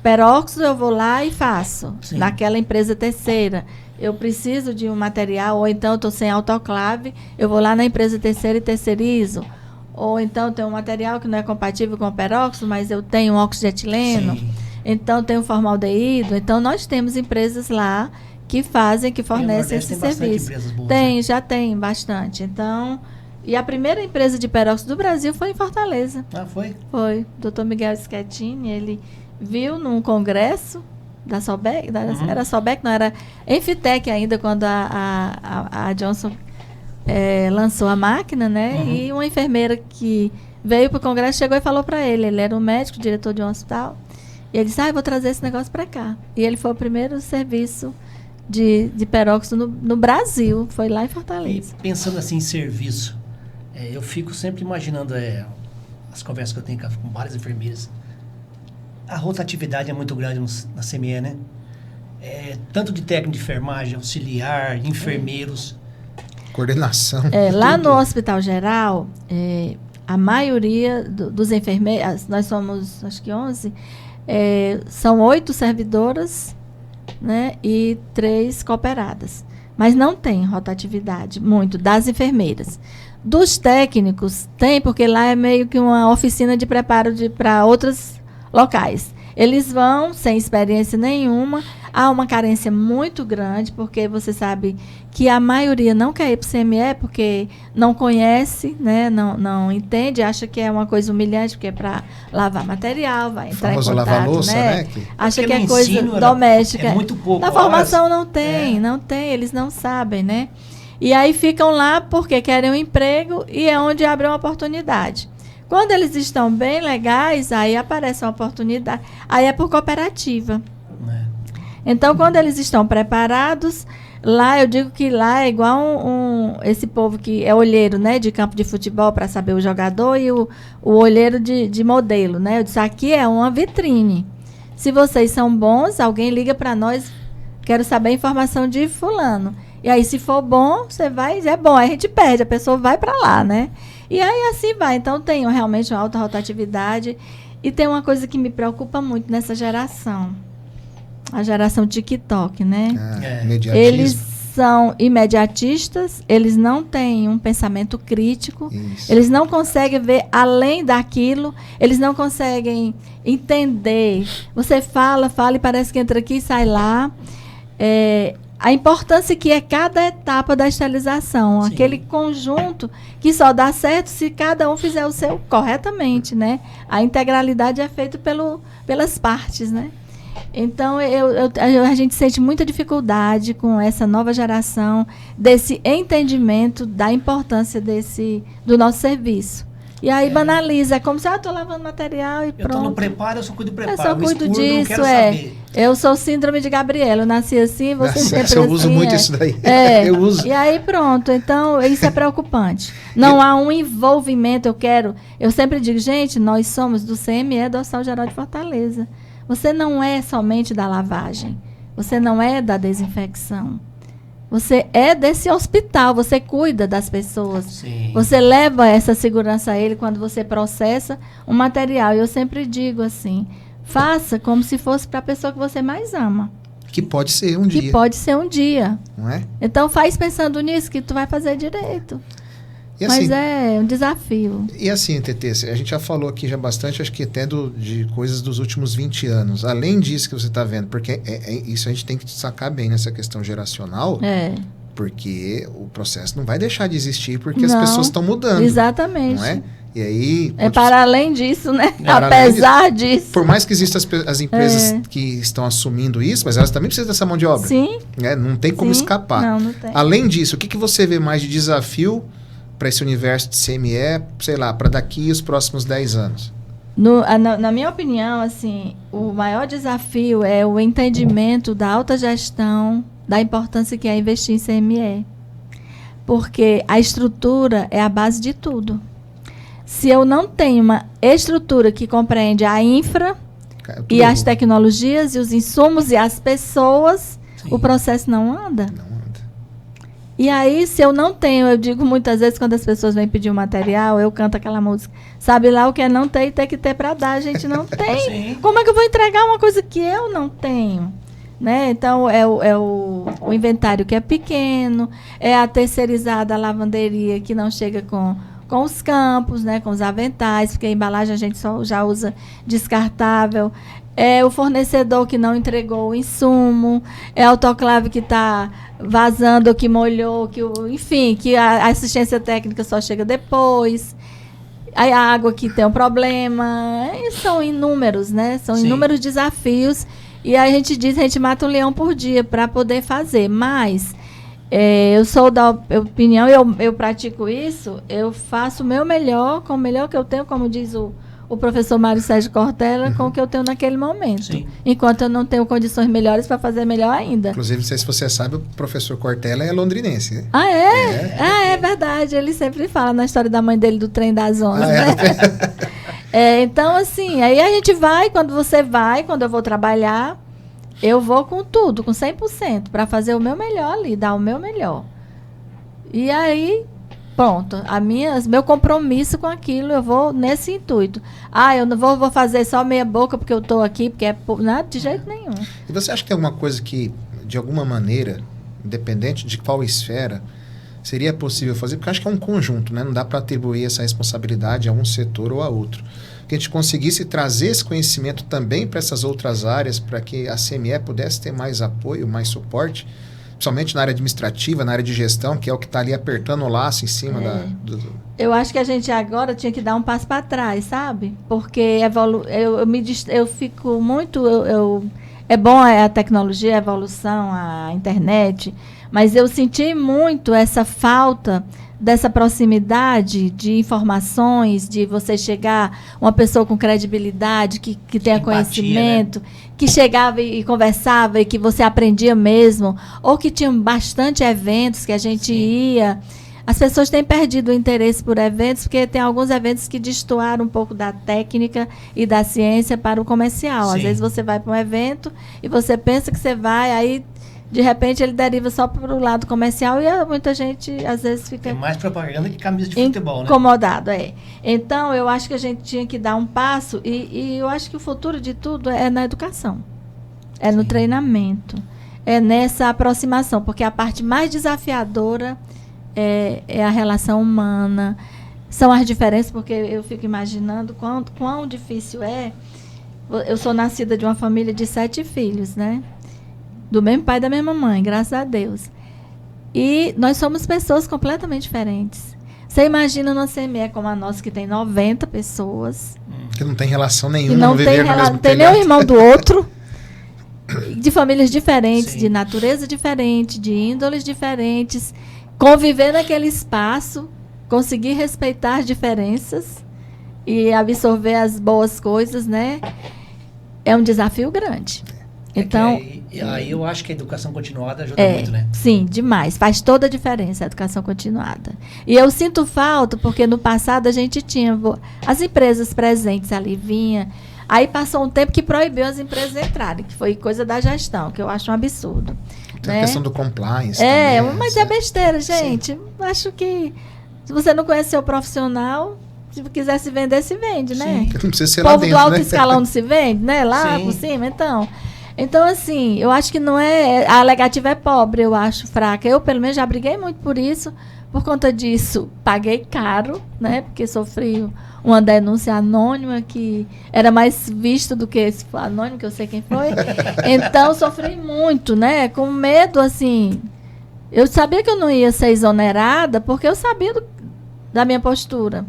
peróxido, eu vou lá e faço. Sim. Naquela empresa terceira. Eu preciso de um material, ou então eu estou sem autoclave, eu vou lá na empresa terceira e terceirizo. Ou então tem um material que não é compatível com o peróxido, mas eu tenho óxido de etileno. Sim. Então tem o formaldeído. Então nós temos empresas lá que fornecem esse serviço. Já tem bastante. Então, e a primeira empresa de peróxido do Brasil foi em Fortaleza. Ah, foi? Foi. O Dr. Miguel Schettini, ele viu num congresso da Sobec, era Sobec, não, era Enfitec ainda, quando a Johnson lançou a máquina, né? E uma enfermeira que veio para o congresso chegou e falou para ele era um médico, diretor de um hospital, e ele disse, eu vou trazer esse negócio para cá. E ele foi o primeiro serviço de peróxido no Brasil, foi lá em Fortaleza. E pensando assim em serviço, eu fico sempre imaginando as conversas que eu tenho com várias enfermeiras. A rotatividade é muito grande na CME, né? Tanto de técnico de enfermagem, auxiliar, enfermeiros. Coordenação. Lá no Hospital Geral, a maioria dos enfermeiros, nós somos acho que 11, são 8 servidoras, né, e 3 cooperadas. Mas não tem rotatividade muito das enfermeiras. Dos técnicos, tem, porque lá é meio que uma oficina de preparo para outros locais. Eles vão sem experiência nenhuma. Há uma carência muito grande, porque você sabe que a maioria não quer ir para o CME porque não conhece, né? Não entende, acha que é uma coisa humilhante, porque é para lavar material, vai entrar em contato, lavar louça, né? Acha que é coisa doméstica. É muito pouco. Na formação não tem, eles não sabem, né? E aí ficam lá porque querem um emprego e é onde abre uma oportunidade. Quando eles estão bem legais, aí aparece uma oportunidade. Aí é por cooperativa. Então, quando eles estão preparados, lá eu digo que lá é igual esse povo que é olheiro, né, de campo de futebol para saber o jogador e o olheiro de modelo, né? Eu disse, aqui é uma vitrine. Se vocês são bons, alguém liga para nós, quero saber a informação de fulano. E aí, se for bom, você vai, é bom, aí a gente perde, a pessoa vai para lá, né? E aí, assim vai. Então, tem realmente uma alta rotatividade. E tem uma coisa que me preocupa muito nessa geração. A geração TikTok, né? Eles são imediatistas, eles não têm um pensamento crítico, eles não conseguem ver além daquilo, eles não conseguem entender. Você fala e parece que entra aqui e sai lá. A importância que é cada etapa da esterilização, sim, aquele conjunto que só dá certo se cada um fizer o seu corretamente, né? A integralidade é feita pelas partes, né? Então, a gente sente muita dificuldade com essa nova geração, desse entendimento da importância do nosso serviço. E aí banaliza, é como se eu estou lavando material e pronto. Eu estou no preparo, eu só cuido do preparo. Eu só cuido disso, Eu sou síndrome de Gabriela, eu nasci assim, você sempre assim. Eu uso muito isso daí. Eu uso. E aí pronto, então isso é preocupante. Não há um envolvimento, eu sempre digo, gente, nós somos do CME do Hospital Geral de Fortaleza. Você não é somente da lavagem, você não é da desinfecção. Você é desse hospital, você cuida das pessoas. Sim. Você leva essa segurança a ele quando você processa um material. E eu sempre digo assim, faça como se fosse para a pessoa que você mais ama. Que pode ser um dia. Que pode ser um dia. Não é? Então faz pensando nisso, que tu vai fazer direito. E assim, mas é um desafio. E assim, Tetê, a gente já falou aqui já bastante, acho que até de coisas dos últimos 20 anos. Além disso que você está vendo, porque isso a gente tem que sacar bem nessa questão geracional, porque o processo não vai deixar de existir porque as pessoas estão mudando. Exatamente. Não é? E aí, para além disso, né? Apesar disso. Por mais que existam as empresas que estão assumindo isso, mas elas também precisam dessa mão de obra. Sim. Não tem como escapar. Não tem. Além disso, o que você vê mais de desafio para esse universo de CME, sei lá, para daqui os próximos 10 anos? Na minha opinião, assim, o maior desafio é o entendimento da alta gestão, da importância que é investir em CME. Porque a estrutura é a base de tudo. Se eu não tenho uma estrutura que compreende a infra e as tecnologias e os insumos e as pessoas, sim, o processo não anda. E aí, se eu não tenho, eu digo muitas vezes, quando as pessoas vêm pedir um material, eu canto aquela música. Sabe lá o que é não ter e ter que ter para dar, a gente não tem. Sim. Como é que eu vou entregar uma coisa que eu não tenho? Né? Então, é o inventário que é pequeno, é a terceirizada, a lavanderia que não chega com os campos, né? Com os aventais, porque a embalagem a gente só já usa descartável. É o fornecedor que não entregou o insumo, é o autoclave que está vazando, que molhou, enfim, que a assistência técnica só chega depois, a água que tem um problema, são inúmeros, né? São Sim. inúmeros desafios, e aí a gente mata um leão por dia para poder fazer, mas eu sou da opinião, eu pratico isso, eu faço o meu melhor, com o melhor que eu tenho, como diz o professor Mário Sérgio Cortella, com o que eu tenho naquele momento. Sim. Enquanto eu não tenho condições melhores para fazer melhor ainda. Inclusive, não sei se você sabe, o professor Cortella é londrinense. Né? Ah, é? É verdade. Ele sempre fala na história da mãe dele do trem das 11, né? Então, assim, aí a gente vai, quando eu vou trabalhar, eu vou com tudo, com 100%, para fazer o meu melhor ali, dar o meu melhor. E aí... Pronto, meu compromisso com aquilo, eu vou nesse intuito. Eu não vou fazer só meia boca porque eu estou aqui, porque nada, de jeito nenhum. E você acha que tem alguma coisa que, de alguma maneira, independente de qual esfera, seria possível fazer? Porque acho que é um conjunto, né? Não dá para atribuir essa responsabilidade a um setor ou a outro. Que a gente conseguisse trazer esse conhecimento também para essas outras áreas, para que a CME pudesse ter mais apoio, mais suporte, principalmente na área administrativa, na área de gestão, que é o que está ali apertando o laço em cima Eu acho que a gente agora tinha que dar um passo para trás, sabe? Porque eu fico muito... é bom a tecnologia, a evolução, a internet, mas eu senti muito essa falta dessa proximidade de informações, de você chegar, uma pessoa com credibilidade, que tenha empatia, conhecimento, né? Que chegava e conversava e que você aprendia mesmo, ou que tinha bastante eventos que a gente ia. As pessoas têm perdido o interesse por eventos, porque tem alguns eventos que destoaram um pouco da técnica e da ciência para o comercial. Sim. Às vezes você vai para um evento e você pensa que você vai, aí de repente ele deriva só para o lado comercial e muita gente às vezes fica... É mais propaganda que camisa de futebol, né? Incomodado, Então, eu acho que a gente tinha que dar um passo e eu acho que o futuro de tudo é na educação. É no treinamento. É nessa aproximação, porque a parte mais desafiadora é a relação humana. São as diferenças, porque eu fico imaginando quão difícil é. Eu sou nascida de uma família de 7 filhos, né? Do mesmo pai e da mesma mãe, graças a Deus. E nós somos pessoas completamente diferentes. Você imagina numa CME como a nossa, que tem 90 pessoas. Que não tem relação nenhuma, não tem nem o irmão do outro. De famílias diferentes, de natureza diferente, de índoles diferentes. Conviver naquele espaço, conseguir respeitar as diferenças e absorver as boas coisas, né? É um desafio grande. Então, aí eu acho que a educação continuada ajuda muito, né? Sim, demais. Faz toda a diferença a educação continuada. E eu sinto falta, porque no passado a gente tinha as empresas presentes ali, vinha. Aí passou um tempo que proibiu as empresas entrarem, que foi coisa da gestão, que eu acho um absurdo. Tem a questão do compliance também, mas é besteira, gente. Sim. Acho que se você não conhecer o profissional, se quiser se vender, se vende, né? Sim. Não precisa ser o povo dentro, do alto escalão não se vende, né? Lá por cima, Então, assim, eu acho que não é... A alegativa é pobre, eu acho, fraca. Eu, pelo menos, já briguei muito por isso. Por conta disso, paguei caro, né? Porque sofri uma denúncia anônima que era mais visto do que esse anônimo, que eu sei quem foi. Então, sofri muito, né? Com medo, assim... Eu sabia que eu não ia ser exonerada, porque eu sabia da minha postura.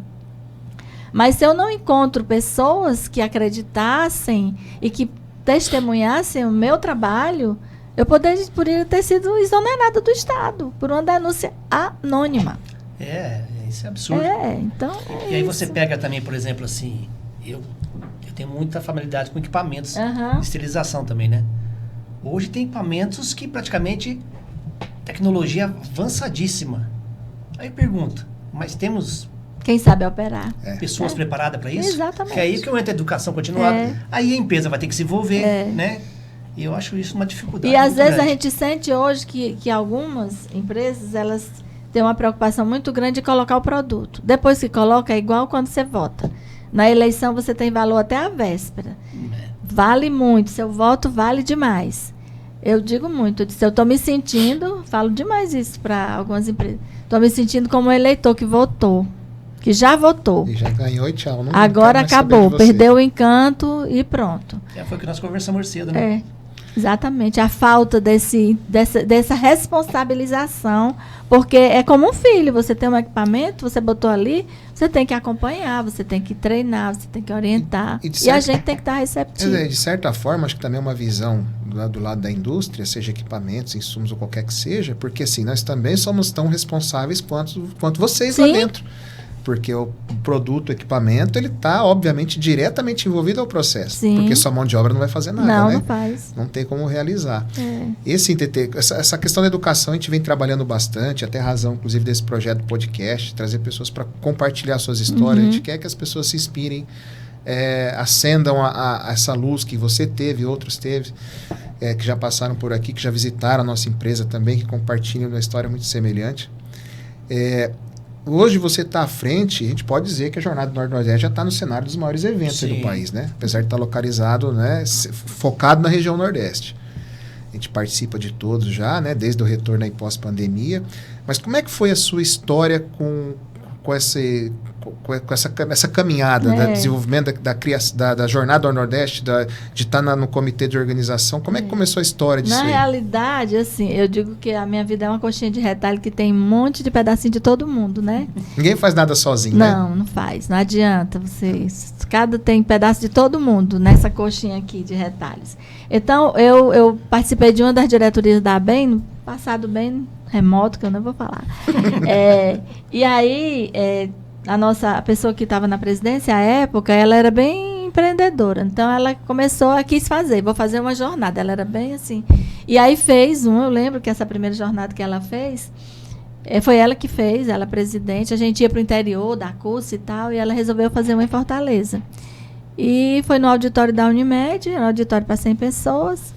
Mas se eu não encontro pessoas que acreditassem e que testemunhassem o meu trabalho, eu poderia ter sido exonerada do Estado por uma denúncia anônima. Isso é absurdo. Então... E aí você pega também, por exemplo, assim, eu tenho muita familiaridade com equipamentos de esterilização também, né? Hoje tem equipamentos que praticamente tecnologia avançadíssima. Aí eu pergunto, mas temos... Quem sabe operar. Pessoas preparadas para isso? Exatamente. Que é aí que eu entro a educação continuada. Aí a empresa vai ter que se envolver, né? E eu acho isso uma dificuldade. E às vezes a gente sente hoje que algumas empresas, elas têm uma preocupação muito grande de colocar o produto. Depois que coloca, é igual quando você vota. Na eleição você tem valor até a véspera. Vale muito, seu voto vale demais. Eu digo muito, eu estou me sentindo, falo demais isso para algumas empresas, estou me sentindo como um eleitor que votou. Que já votou. E já ganhou e tchau. Agora acabou, perdeu o encanto e pronto. Foi o que nós conversamos cedo, né? Exatamente. A falta dessa responsabilização, porque é como um filho, você tem um equipamento, você botou ali, você tem que acompanhar, você tem que treinar, você tem que orientar. E a gente tem que estar receptivo. De certa forma, acho que também é uma visão do lado da indústria, seja equipamentos, insumos ou qualquer que seja, porque assim, nós também somos tão responsáveis quanto vocês lá dentro. Porque o produto, o equipamento, ele está, obviamente, diretamente envolvido ao processo. Sim. Porque sua mão de obra não vai fazer nada, né? Não faz. Não tem como realizar. Essa questão da educação a gente vem trabalhando bastante, até razão, inclusive, desse projeto podcast, trazer pessoas para compartilhar suas histórias. A gente quer que as pessoas se inspirem, acendam a essa luz que você teve, outros teve, que já passaram por aqui, que já visitaram a nossa empresa também, que compartilham uma história muito semelhante. Hoje você está à frente, a gente pode dizer que a Jornada do Norte-Nordeste já está no cenário dos maiores eventos do país, né? Apesar de estar localizado, né, focado na região Nordeste. a gente participa de todos já, né? Desde o retorno aí pós-pandemia. Mas como é que foi a sua história com essa caminhada do desenvolvimento da Jornada ao Nordeste, de estar no comitê de organização? Como é que começou a história disso Na aí? realidade, assim, eu digo que a minha vida é uma coxinha de retalho que tem um monte de pedacinho de todo mundo, né? Ninguém faz nada sozinho, né? Não faz. Não adianta vocês. Cada tem pedaço de todo mundo nessa coxinha aqui de retalhos. Então, eu participei de uma das diretorias da ABEM, no passado bem remoto, que eu não vou falar. E aí, a pessoa que estava na presidência, à época, ela era bem empreendedora. Então, ela quis fazer, vou fazer uma jornada. Ela era bem assim. E aí eu lembro que essa primeira jornada que ela fez, foi ela que fez, ela presidente. A gente ia para o interior, dar curso e tal, e ela resolveu fazer uma em Fortaleza. E foi no auditório da Unimed, um auditório para 100 pessoas.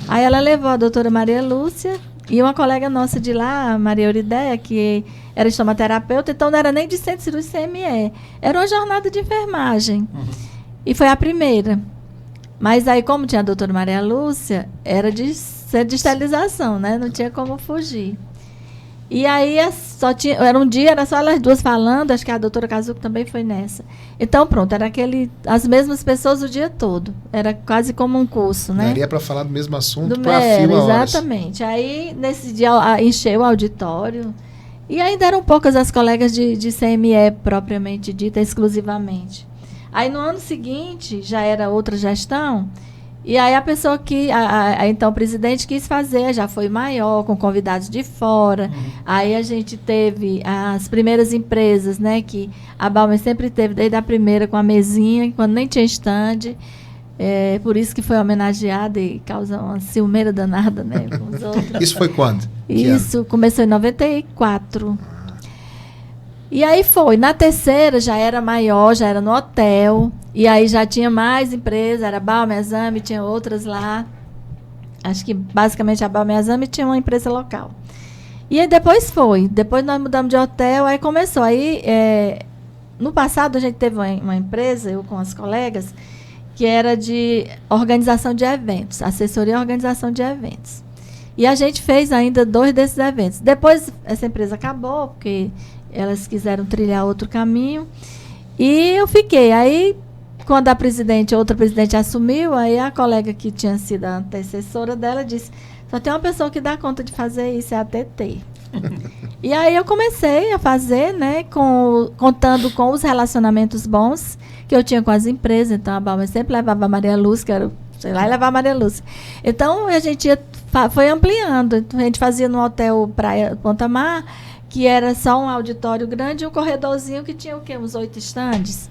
Aí ela levou a doutora Maria Lúcia e uma colega nossa de lá, a Maria Eurideia, que era estomaterapeuta, então não era nem de centro cirúrgico CME. Era uma jornada de enfermagem. E foi a primeira. Mas aí, como tinha a doutora Maria Lúcia, era de esterilização, né? Não tinha como fugir. E aí, era um dia, era só elas duas falando, acho que a doutora Kazuko também foi nessa. Então, pronto, era as mesmas pessoas o dia todo. Era quase como um curso, né? Daria para falar do mesmo assunto para fio a horas. Exatamente. Aí, nesse dia, encheu o auditório. E ainda eram poucas as colegas de CME, propriamente dita, exclusivamente. Aí, no ano seguinte, já era outra gestão. E aí a pessoa então o presidente quis fazer, já foi maior, com convidados de fora. Aí a gente teve as primeiras empresas, né? Que a Balmer sempre teve, desde a primeira com a mesinha, quando nem tinha stand. Por isso que foi homenageada e causa uma ciumeira danada, né? Com os outros. Isso foi quando? Isso começou em 94. E aí foi. Na terceira já era maior, já era no hotel. E aí já tinha mais empresas, era Balmer Exame, tinha outras lá. Acho que basicamente a Balmer Exame tinha uma empresa local. E aí depois foi. Depois nós mudamos de hotel, aí começou. Aí, no passado a gente teve uma empresa, eu com as colegas, que era de organização de eventos, assessoria e organização de eventos. E a gente fez ainda 2 desses eventos. Depois essa empresa acabou, porque elas quiseram trilhar outro caminho. E eu fiquei. Aí, quando outra presidente assumiu, aí a colega que tinha sido a antecessora dela disse, só tem uma pessoa que dá conta de fazer isso, é a TT. E aí eu comecei a fazer, né, contando com os relacionamentos bons que eu tinha com as empresas. Então, a Balmer sempre levava a Maria Lúcia, que era, sei lá, e levava a Maria Lúcia. Então, a gente foi ampliando. Então, a gente fazia no hotel Praia Ponta Mar, que era só um auditório grande e um corredorzinho que tinha o quê? Uns 8 estandes.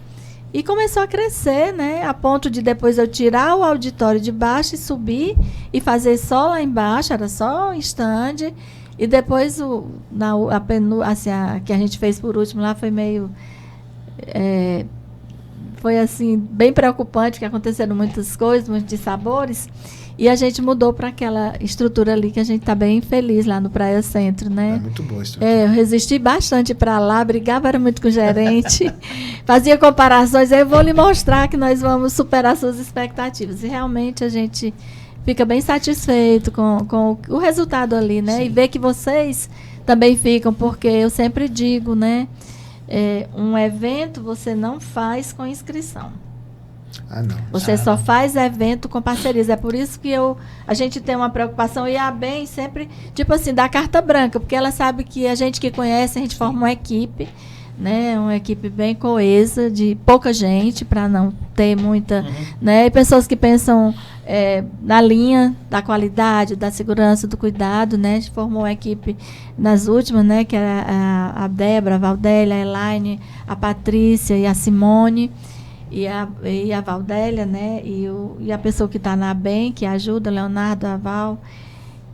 E começou a crescer, né? A ponto de depois eu tirar o auditório de baixo e subir e fazer só lá embaixo, era só stand. E depois a que a gente fez por último lá foi meio... foi assim, bem preocupante, que aconteceram muitas coisas, muitos dissabores. E a gente mudou para aquela estrutura ali que a gente está bem feliz lá no Praia Centro, né? É muito boa a estrutura. Eu resisti bastante para lá, brigava muito com o gerente, fazia comparações. Aí eu vou lhe mostrar que nós vamos superar suas expectativas. E realmente a gente fica bem satisfeito com o resultado ali, né? Sim. E ver que vocês também ficam, porque eu sempre digo, né? Um evento você não faz com inscrição. Não. Você só faz evento com parcerias. É por isso que a gente tem uma preocupação. E a ABEM sempre, tipo assim, dá carta branca, porque ela sabe que a gente que conhece, a gente forma uma equipe, né? Uma equipe bem coesa, de pouca gente, para não ter muita... né? E pessoas que pensam na linha da qualidade, da segurança, do cuidado, né? A gente formou uma equipe nas últimas, né? Que era a Débora, a Valdélia, a Elaine, a Patrícia e a Simone. E a Valdélia, né? E a pessoa que está na ABEM, que ajuda, Leonardo, a Val.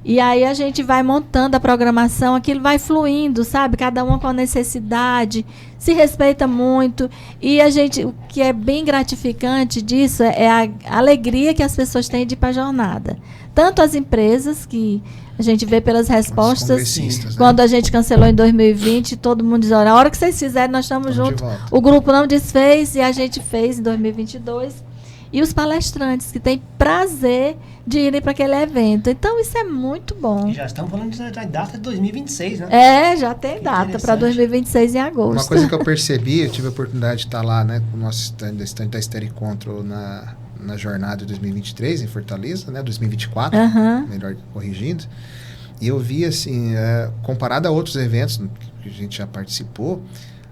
E aí a gente vai montando a programação, aquilo vai fluindo, sabe? Cada uma com a necessidade, se respeita muito. E o que é bem gratificante disso é a alegria que as pessoas têm de ir para a jornada. Tanto as empresas, que a gente vê pelas respostas, quando a gente cancelou em 2020, todo mundo diz, olha, a hora que vocês fizerem, nós estamos juntos. O grupo não desfez e a gente fez em 2022. E os palestrantes, que têm prazer de irem para aquele evento. Então, isso é muito bom. E já estamos falando da data de 2026, né? Já tem data para 2026 em agosto. Uma coisa que eu percebi, eu tive a oportunidade de estar lá, né, com o nosso stand da Estéreo Control na jornada de 2023 em Fortaleza, né, 2024, melhor corrigindo. E eu vi, assim, comparado a outros eventos que a gente já participou,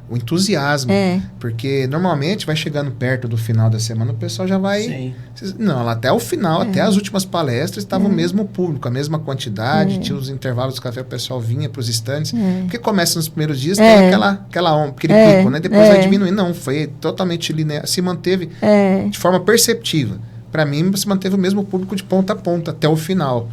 o entusiasmo. Porque normalmente vai chegando perto do final da semana, o pessoal já vai... Sim. Não, até o final, até as últimas palestras, estava o mesmo público, a mesma quantidade, tinha os intervalos do café, o pessoal vinha para os estandes. Porque começa nos primeiros dias, tem aquele pico, né? Depois vai diminuindo. Não, foi totalmente linear, se manteve de forma perceptiva. Para mim, se manteve o mesmo público de ponta a ponta, até o final.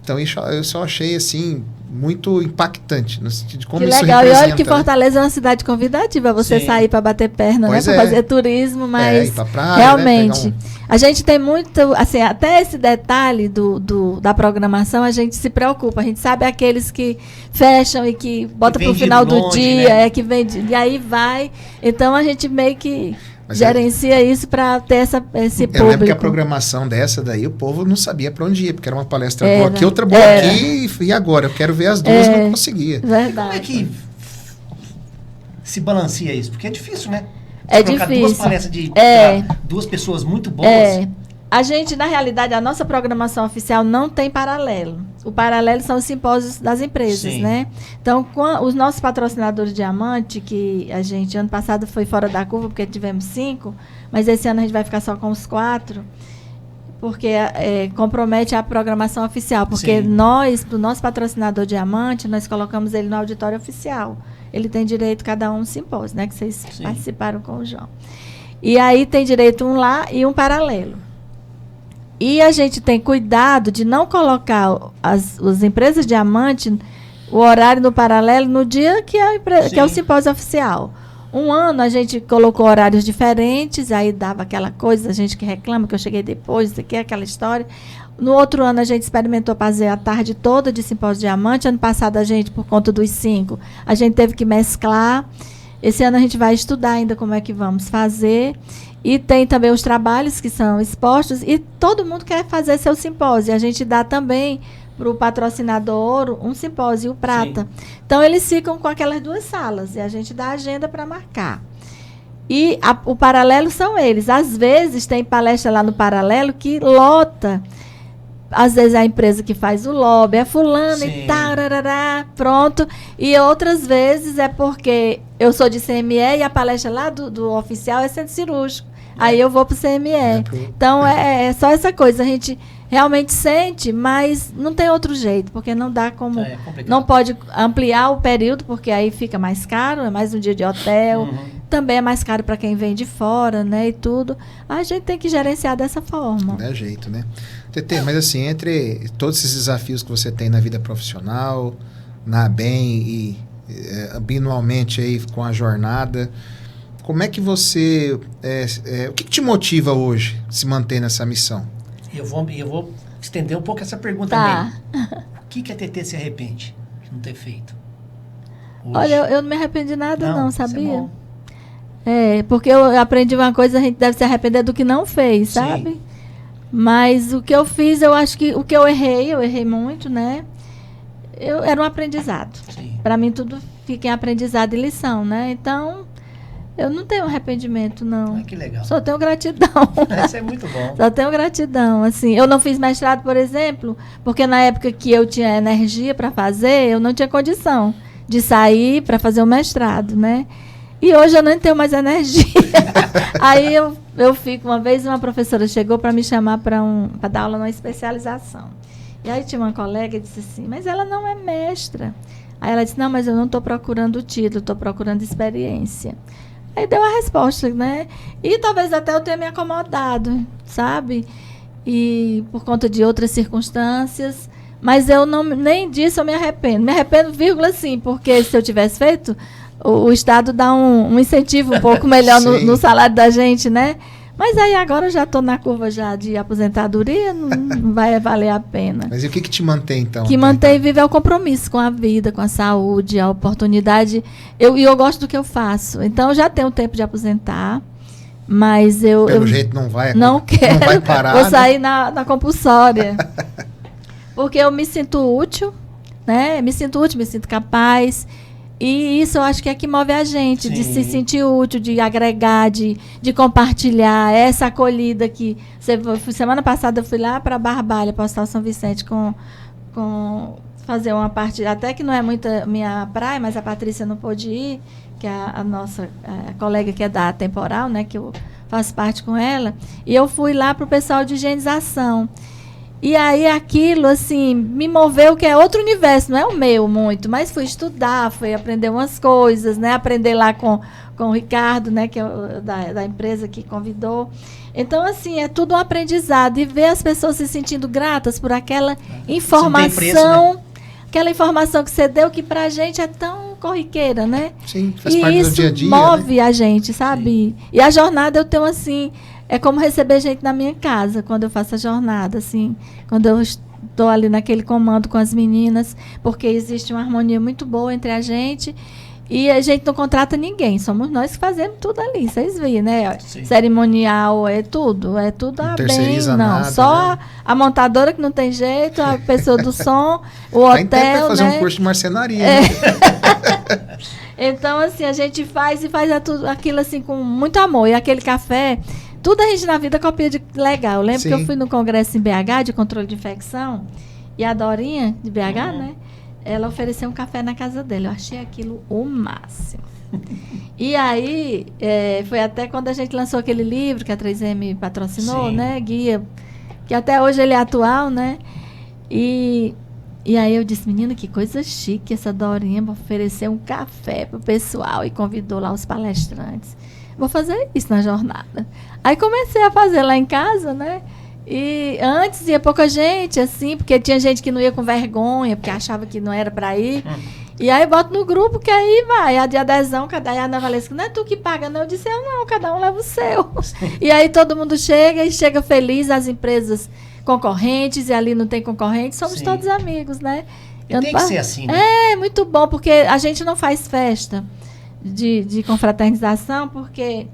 Então, isso eu só achei, assim, muito impactante, no sentido de como isso legal. representa. E olha que Fortaleza é uma cidade convidativa, você sair para bater perna, né? Para fazer turismo, mas ir pra praia, realmente, né? a gente tem muito, assim, até esse detalhe da programação, a gente se preocupa. A gente sabe aqueles que fecham e que botam para o final do dia, né? Que vende, e aí vai. Então, a gente meio que gerencia isso para ter esse público. Eu lembro que a programação dessa daí, o povo não sabia para onde ir, porque era uma palestra boa aqui, outra boa aqui, e agora? Eu quero ver as duas, não conseguia. Verdade. Como é que se balanceia isso? Porque é difícil, né? É difícil. Duas palestras de duas pessoas muito boas. A gente, na realidade, a nossa programação oficial não tem paralelo. O paralelo são os simpósios das empresas, né? Então, os nossos patrocinadores Diamante, que a gente, ano passado, foi fora da curva, porque tivemos 5, mas esse ano a gente vai ficar só com os 4, porque compromete a programação oficial. Porque nós, do nosso patrocinador Diamante, nós colocamos ele no auditório oficial. Ele tem direito, cada um simpósio, né? Que vocês participaram com o João. E aí tem direito um lá e um paralelo. E a gente tem cuidado de não colocar as empresas Diamante, o horário no paralelo, no dia que é o simpósio oficial. Um ano a gente colocou horários diferentes, aí dava aquela coisa, a gente que reclama que eu cheguei depois, isso aqui, aquela história. No outro ano a gente experimentou fazer a tarde toda de simpósio Diamante. Ano passado a gente, por conta dos 5, a gente teve que mesclar. Esse ano a gente vai estudar ainda como é que vamos fazer. E tem também os trabalhos que são expostos e todo mundo quer fazer seu simpósio. A gente dá também para o patrocinador ouro um simpósio prata. Então, eles ficam com aquelas 2 salas e a gente dá a agenda para marcar. E o paralelo são eles. Às vezes, tem palestra lá no paralelo que lota. Às vezes, é a empresa que faz o lobby, é fulano e tal, pronto. E outras vezes é porque eu sou de CME e a palestra lá do oficial é centro cirúrgico. Aí eu vou para o CME. Então, é só essa coisa. A gente realmente sente, mas não tem outro jeito, porque não dá como... não pode ampliar o período, porque aí fica mais caro, é mais um dia de hotel. Também é mais caro para quem vem de fora, né, e tudo. A gente tem que gerenciar dessa forma. É jeito, né? Tetê, mas assim, entre todos esses desafios que você tem na vida profissional, na ABEM e binualmente aí com a jornada, como é que você... o que te motiva hoje a se manter nessa missão? Eu vou estender um pouco essa pergunta também. O que a Tetê se arrepende de não ter feito? Hoje? Olha, eu não me arrependi de nada não, sabia? Porque eu aprendi uma coisa, a gente deve se arrepender do que não fez, sabe? Mas o que eu fiz, eu acho que o que eu errei muito, né? Era um aprendizado. Para mim, tudo fica em aprendizado e lição, né? Então, eu não tenho arrependimento, não. Que legal. Só tenho gratidão. Isso é muito bom. Só tenho gratidão, assim. Eu não fiz mestrado, por exemplo, porque na época que eu tinha energia para fazer, eu não tinha condição de sair para fazer o mestrado, né? E hoje eu não tenho mais energia. Aí eu fico, uma vez uma professora chegou para me chamar para dar aula numa especialização. E aí tinha uma colega e disse assim, mas ela não é mestra. Aí ela disse, não, mas eu não estou procurando o título, estou procurando experiência. Aí deu a resposta, né? E talvez até eu tenha me acomodado, sabe? E por conta de outras circunstâncias. Mas eu não, nem disso eu me arrependo. Me arrependo, vírgula, sim, porque se eu tivesse feito... O Estado dá um incentivo um pouco melhor no salário da gente, né? Mas aí agora eu já estou na curva já de aposentadoria, não vai valer a pena. Mas e o que te mantém, então? Que mantém vive é o compromisso com a vida, com a saúde, a oportunidade. Eu gosto do que eu faço. Então, eu já tenho tempo de aposentar. Mas eu... Pelo jeito não vai... Não quero. Não vai parar. Vou sair na compulsória. Porque eu me sinto útil, né? Me sinto útil, me sinto capaz. E isso eu acho que é que move a gente, de se sentir útil, de agregar, de compartilhar essa acolhida que... Semana passada eu fui lá para Barbalha, Postal São Vicente, fazer uma parte, até que não é muito minha praia, mas a Patrícia não pôde ir, que é a nossa colega que é da Temporal, né, que eu faço parte com ela, e eu fui lá para o pessoal de higienização. E aí aquilo, assim, me moveu, que é outro universo, não é o meu muito, mas fui estudar, fui aprender umas coisas, né, aprender lá com o Ricardo, né, que é da empresa que convidou. Então, assim, é tudo um aprendizado, e ver as pessoas se sentindo gratas por aquela informação, preço, né? Aquela informação que você deu, que pra gente é tão corriqueira, né? Sim, faz parte do dia a dia. Isso move a gente, sabe? Sim. E a jornada eu tenho, assim, é como receber gente na minha casa, quando eu faço a jornada, assim, quando eu estou ali naquele comando com as meninas, porque existe uma harmonia muito boa entre a gente. E a gente não contrata ninguém, somos nós que fazemos tudo ali, vocês viram, né? Sim. Cerimonial, é tudo a bem, não. Nada, só né? A montadora que não tem jeito, a pessoa do som, o hotel, fazer né? um curso de marcenaria. Né? Então, assim, a gente faz tudo aquilo assim com muito amor. E aquele café, tudo a gente na vida copia de legal. Eu lembro que eu fui no congresso em BH de controle de infecção, e a Dorinha, de BH, né? Ela ofereceu um café na casa dela. Eu achei aquilo o máximo. E aí, foi até quando a gente lançou aquele livro que a 3M patrocinou, né? Guia, que até hoje ele é atual, né? E aí eu disse, menina, que coisa chique essa Dorinha oferecer um café pro pessoal e convidou lá os palestrantes. Vou fazer isso na jornada. Aí comecei a fazer lá em casa, né? E antes ia pouca gente, assim, porque tinha gente que não ia com vergonha, porque achava que não era para ir. E aí boto no grupo que aí vai, a de adesão, cada Ana Valesca, não é tu que paga, não. Eu disse, eu não, cada um leva o seu. E aí todo mundo chega feliz, as empresas concorrentes, e ali não tem concorrente, somos todos amigos, né? Tem que ser assim, né? É, muito bom, porque a gente não faz festa de confraternização, porque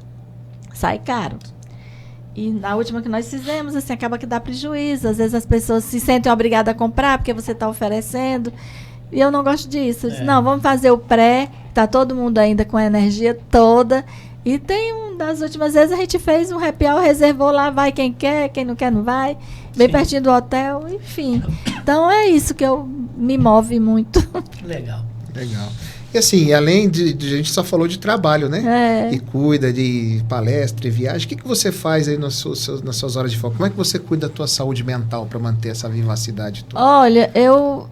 sai caro. E na última que nós fizemos, assim, acaba que dá prejuízo. Às vezes as pessoas se sentem obrigadas a comprar porque você está oferecendo. E eu não gosto disso. Eu disse, não, vamos fazer o pré. Está todo mundo ainda com a energia toda. E tem das últimas vezes a gente fez um happy hour, reservou lá, vai quem quer, quem não quer não vai. Bem pertinho do hotel, enfim. Então é isso que me move muito. Legal. E assim, além de a gente só falou de trabalho, né? E cuida de palestra e viagem. O que você faz aí nas suas horas de folga? Como é que você cuida da tua saúde mental para manter essa vivacidade toda? Olha, eu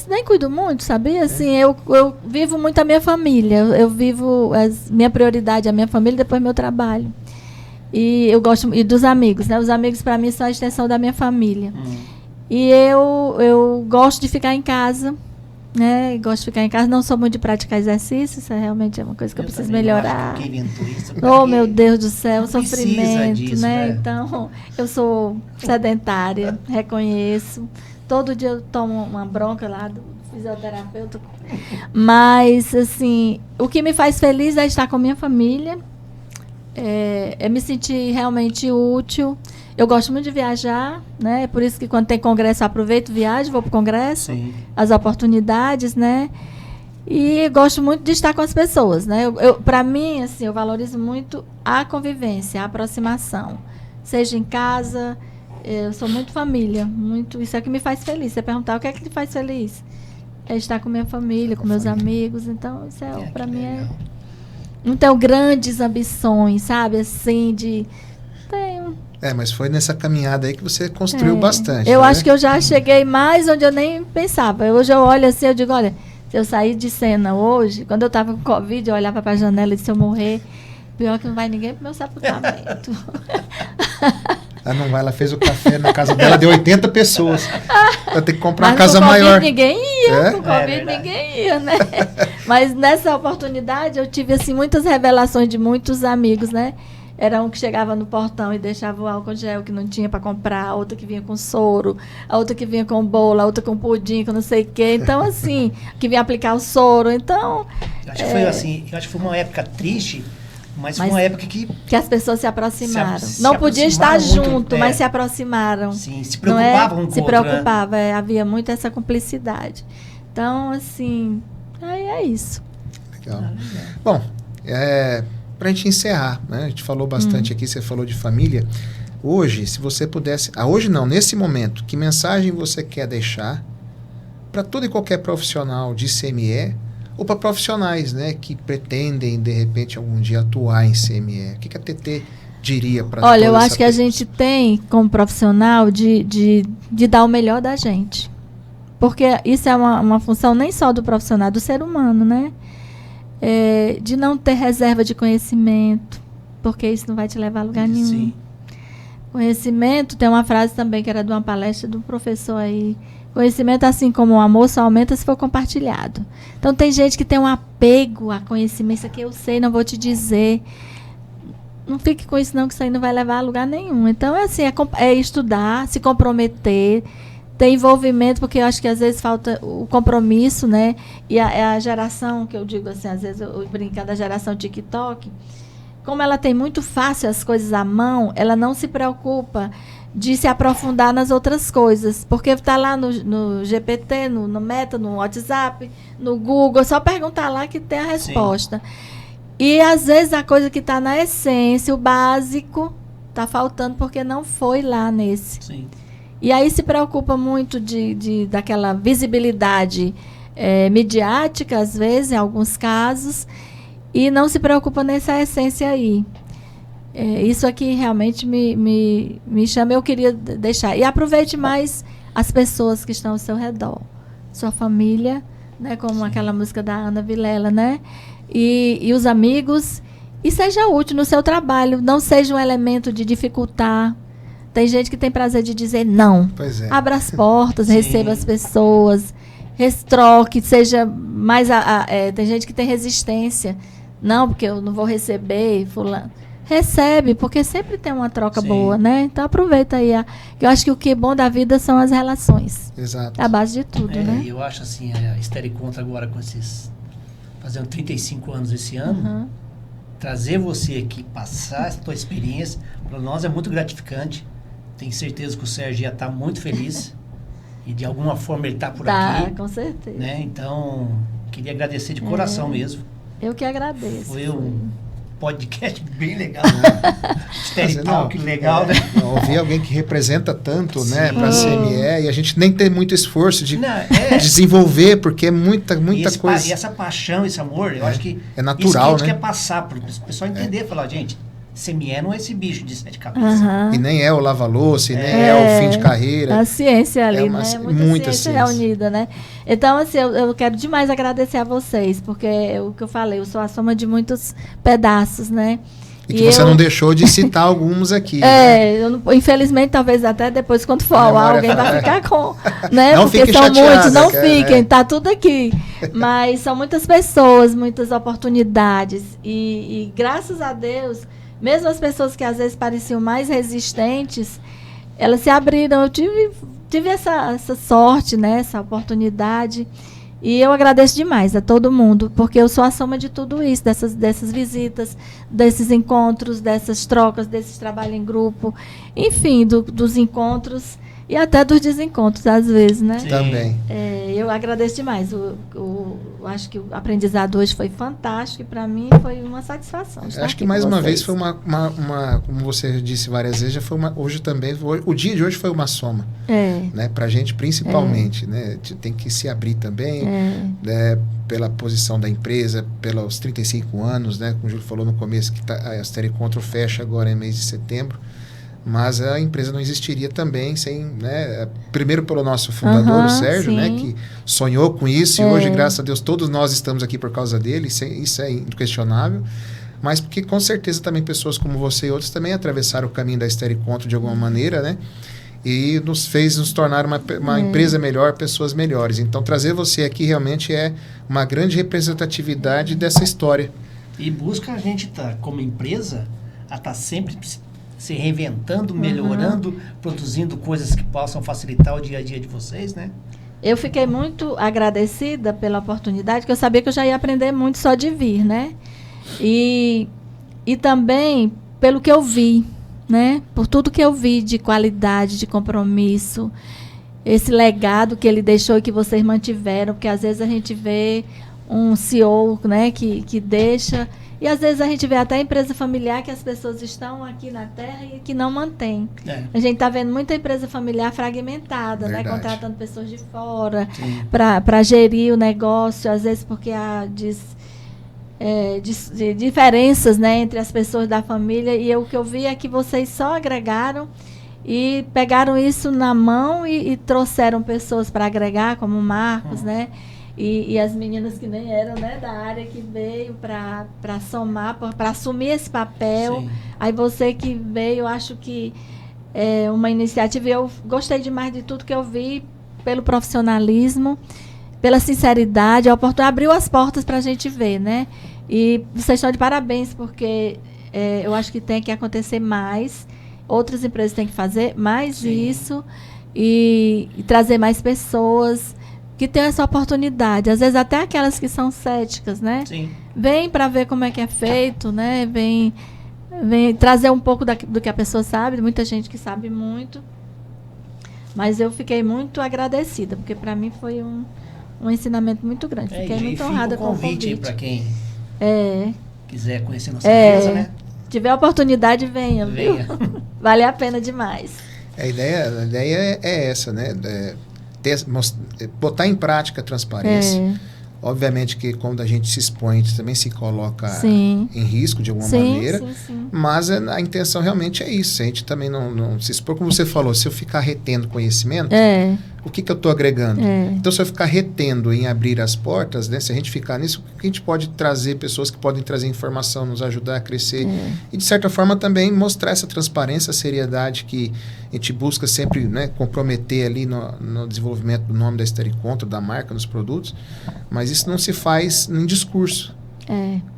nem cuido muito, sabia? Assim, eu vivo muito a minha família. Eu vivo minha prioridade é a minha família, depois meu trabalho. E eu gosto e dos amigos, né? Os amigos para mim são a extensão da minha família. E eu gosto de ficar em casa. Né? Gosto de ficar em casa, não sou muito de praticar exercício, isso realmente é uma coisa que eu preciso melhorar. Meu Deus do céu, sofrimento, disso, né? Então, eu sou sedentária, reconheço. Todo dia eu tomo uma bronca lá do fisioterapeuta. Mas, assim, o que me faz feliz é estar com minha família, é me sentir realmente útil. Eu gosto muito de viajar, né? Por isso que quando tem congresso eu aproveito, viajo, vou para o congresso, as oportunidades, né? E gosto muito de estar com as pessoas, né? Para mim, assim, eu valorizo muito a convivência, a aproximação. Seja em casa, eu sou muito família, muito, isso é o que me faz feliz. Você perguntar o que é que te faz feliz? É estar com minha família, com meus amigos, então isso para mim não tenho grandes ambições, sabe? Assim, tenho... mas foi nessa caminhada aí que você construiu bastante. Eu acho que eu já cheguei mais onde eu nem pensava. Hoje eu olho assim, eu digo, olha, se eu sair de cena hoje, quando eu estava com Covid, eu olhava para a janela e disse, se eu morrer, pior que não vai ninguém pro meu sepultamento. Ela não vai, ela fez o café na casa dela, deu 80 pessoas. Ela tem que comprar uma casa com maior. Covid ninguém ia, com Covid ninguém ia, né? Mas nessa oportunidade eu tive assim muitas revelações de muitos amigos, né? Era um que chegava no portão e deixava o álcool gel que não tinha para comprar, a outra que vinha com soro, a outra que vinha com bolo, a outra com pudim, com não sei o quê. Então, assim, que vinha aplicar o soro. Então... Eu acho que foi assim, eu acho que foi uma época triste, Mas foi uma época que as pessoas se aproximaram. se Não podia estar aproximaram junto, muito, mas se aproximaram. Sim, se preocupavam com o Se outro, preocupava, havia muito essa cumplicidade. Então, assim, aí é isso. Legal. Bom, para a gente encerrar, né? A gente falou bastante aqui, você falou de família. Hoje, se você pudesse... hoje não, nesse momento, que mensagem você quer deixar para todo e qualquer profissional de CME ou para profissionais, né, que pretendem, de repente, algum dia atuar em CME? O que a TT diria para Olha, eu acho que a gente tem, como profissional, de dar o melhor da gente. Porque isso é uma função nem só do profissional, do ser humano, né? De não ter reserva de conhecimento, porque isso não vai te levar a lugar nenhum. Sim. Conhecimento, tem uma frase também que era de uma palestra do professor aí. Conhecimento, assim como o amor, só aumenta se for compartilhado. Então, tem gente que tem um apego a conhecimento. Isso aqui eu sei, não vou te dizer. Não fique com isso não, que isso aí não vai levar a lugar nenhum. Então, é estudar, se comprometer, ter envolvimento, porque eu acho que às vezes falta o compromisso, né? E a geração, que eu digo assim, às vezes eu brinco da geração TikTok, como ela tem muito fácil as coisas à mão, ela não se preocupa de se aprofundar nas outras coisas. Porque está lá no GPT, no Meta, no WhatsApp, no Google, só perguntar lá que tem a resposta. Sim. E às vezes a coisa que está na essência, o básico, está faltando porque não foi lá nesse. Sim. E aí se preocupa muito daquela visibilidade midiática, às vezes, em alguns casos, e não se preocupa nessa essência aí. Isso aqui realmente me chama, eu queria deixar. E aproveite mais as pessoas que estão ao seu redor. Sua família, né, como aquela música da Ana Vilela, né? E os amigos. E seja útil no seu trabalho. Não seja um elemento de dificultar. Tem gente que tem prazer de dizer não. Pois é. Abra as portas, receba as pessoas, troque, seja mais... tem gente que tem resistência. Não, porque eu não vou receber, fulano. Recebe, porque sempre tem uma troca boa, né? Então aproveita aí. Eu acho que o que é bom da vida são as relações. Exato. A base de tudo, né? Eu acho assim, a Esther Contra agora com esses... Fazendo 35 anos esse ano, trazer você aqui, passar essa tua experiência, para nós é muito gratificante. Tenho certeza que o Sérgio ia estar muito feliz. E de alguma forma ele está por aqui. Com certeza. Né? Então, queria agradecer de coração mesmo. Eu que agradeço. Foi um podcast bem legal, né? Estéreo Talk legal, né? Ouvir alguém que representa tanto, né, para a CME, e a gente nem tem muito esforço de desenvolver, porque é muita coisa. E essa paixão, esse amor, eu acho que é natural, isso que a gente né? quer passar para o pessoal entender, falar, gente, CME não é esse bicho de 7 cabeças. E nem é o lava-louça, e nem é o fim de carreira. A ciência ali, né? Muita ciência reunida, né? Então, assim, eu quero demais agradecer a vocês, porque é o que eu falei, eu sou a soma de muitos pedaços, né? E que você não deixou de citar alguns aqui. Né? Infelizmente, talvez até depois, quando for ao ar, alguém vai ficar com... Né? Não porque são chateada, muitos, não fiquem, tá tudo aqui. Mas são muitas pessoas, muitas oportunidades. E graças a Deus, mesmo as pessoas que às vezes pareciam mais resistentes, elas se abriram. Eu tive essa sorte, né? Essa oportunidade. E eu agradeço demais a todo mundo, porque eu sou a soma de tudo isso, dessas visitas, desses encontros, dessas trocas, desses trabalhos em grupo, enfim, dos encontros e até dos desencontros, às vezes, né? Sim. Também. Eu agradeço demais. Acho que o aprendizado hoje foi fantástico e para mim foi uma satisfação. Acho que mais uma vez foi uma como você disse várias vezes, já foi hoje também, o dia de hoje foi uma soma. Né? Pra gente principalmente, né? Tem que se abrir também, né? Pela posição da empresa, pelos 35 anos, né? Como o Júlio falou no começo, que a Estéreo Control fecha agora em mês de setembro. Mas a empresa não existiria também sem, né, primeiro pelo nosso fundador, o Sérgio, né, que sonhou com isso e hoje, graças a Deus, todos nós estamos aqui por causa dele, isso é inquestionável, mas porque com certeza também pessoas como você e outros também atravessaram o caminho da Estéreo Control de alguma maneira, né, e fez nos tornar uma empresa melhor, pessoas melhores. Então, trazer você aqui realmente é uma grande representatividade dessa história. E busca a gente, como empresa, a estar sempre se reinventando, melhorando, produzindo coisas que possam facilitar o dia a dia de vocês, né? Eu fiquei muito agradecida pela oportunidade, porque eu sabia que eu já ia aprender muito só de vir, né? E E também pelo que eu vi, né? Por tudo que eu vi de qualidade, de compromisso, esse legado que ele deixou e que vocês mantiveram, porque às vezes a gente vê um CEO, né, que deixa, e às vezes a gente vê até empresa familiar que as pessoas estão aqui na terra e que não mantém. A gente está vendo muita empresa familiar fragmentada, né, contratando pessoas de fora para gerir o negócio, às vezes porque há de diferenças, né, entre as pessoas da família, e o que eu vi é que vocês só agregaram e pegaram isso na mão e trouxeram pessoas para agregar, como o Marcos, né, e as meninas que nem eram, né, da área, que veio para somar, para assumir esse papel. Sim. Aí você que veio, eu acho que é uma iniciativa, eu gostei demais de tudo que eu vi, pelo profissionalismo, pela sinceridade, a oportunidade, abriu as portas para a gente ver, né? E vocês estão de parabéns, porque eu acho que tem que acontecer mais, outras empresas têm que fazer mais Sim. isso, e trazer mais pessoas que tenham essa oportunidade. Às vezes até aquelas que são céticas, né? Sim. Vem para ver como é que é feito, né? Vem trazer um pouco do que a pessoa sabe, muita gente que sabe muito. Mas eu fiquei muito agradecida, porque para mim foi um ensinamento muito grande. Fiquei muito honrada com o convite. Para quem quiser conhecer nossa empresa, né? Tiver a oportunidade, venha. Viu? Vale a pena demais. A ideia é essa, né? Botar em prática a transparência. Obviamente que quando a gente se expõe, a gente também se coloca Sim. em risco de alguma maneira, sim. Mas a intenção realmente é isso. A gente também não se expor, como você falou, se eu ficar retendo conhecimento, o que eu estou agregando? Então, se eu ficar retendo em abrir as portas, né, se a gente ficar nisso, a gente pode trazer pessoas que podem trazer informação, nos ajudar a crescer e, de certa forma, também mostrar essa transparência, a seriedade que a gente busca sempre, né, comprometer ali no desenvolvimento do nome da Estericontra, da marca, dos produtos, mas isso não se faz em discurso.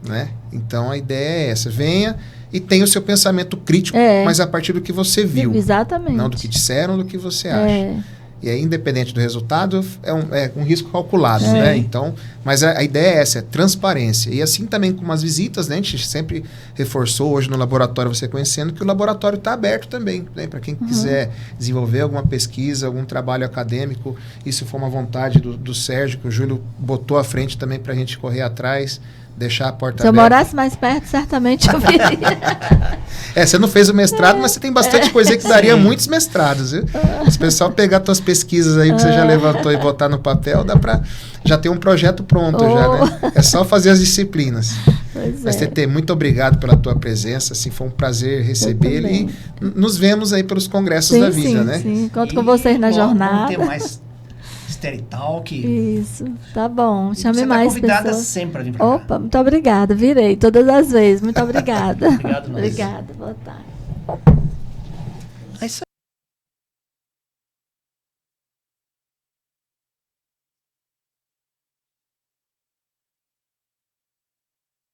Né? Então, a ideia é essa. Venha e tenha o seu pensamento crítico, mas a partir do que você viu. Exatamente. Não do que disseram, do que você acha. E aí, independente do resultado, é um risco calculado, né? Então, mas a ideia é essa, é transparência. E assim também com as visitas, né? A gente sempre reforçou hoje no laboratório, você conhecendo, que o laboratório está aberto também, né? Para quem quiser desenvolver alguma pesquisa, algum trabalho acadêmico, isso foi uma vontade do Sérgio, que o Júlio botou à frente também para a gente correr atrás, deixar a porta aberta. Se eu morasse mais perto, certamente eu viria. Você não fez o mestrado, mas você tem bastante coisa aí que daria muitos mestrados, viu? Se o pessoal pegar suas pesquisas aí que você já levantou e botar no papel, dá para já ter um projeto pronto já, né? É só fazer as disciplinas. Mas, TT, muito obrigado pela tua presença, assim, foi um prazer recebê-lo e nos vemos aí pelos congressos da vida, né? Sim, conto com vocês na jornada. Vamos ter mais Esteritalk. Isso, tá bom. Chame Você mais tá convidada pessoas. sempre para vir para cá. Opa, muito obrigada. Virei todas as vezes. Muito obrigada. Obrigado, nós. Obrigada. Boa tarde.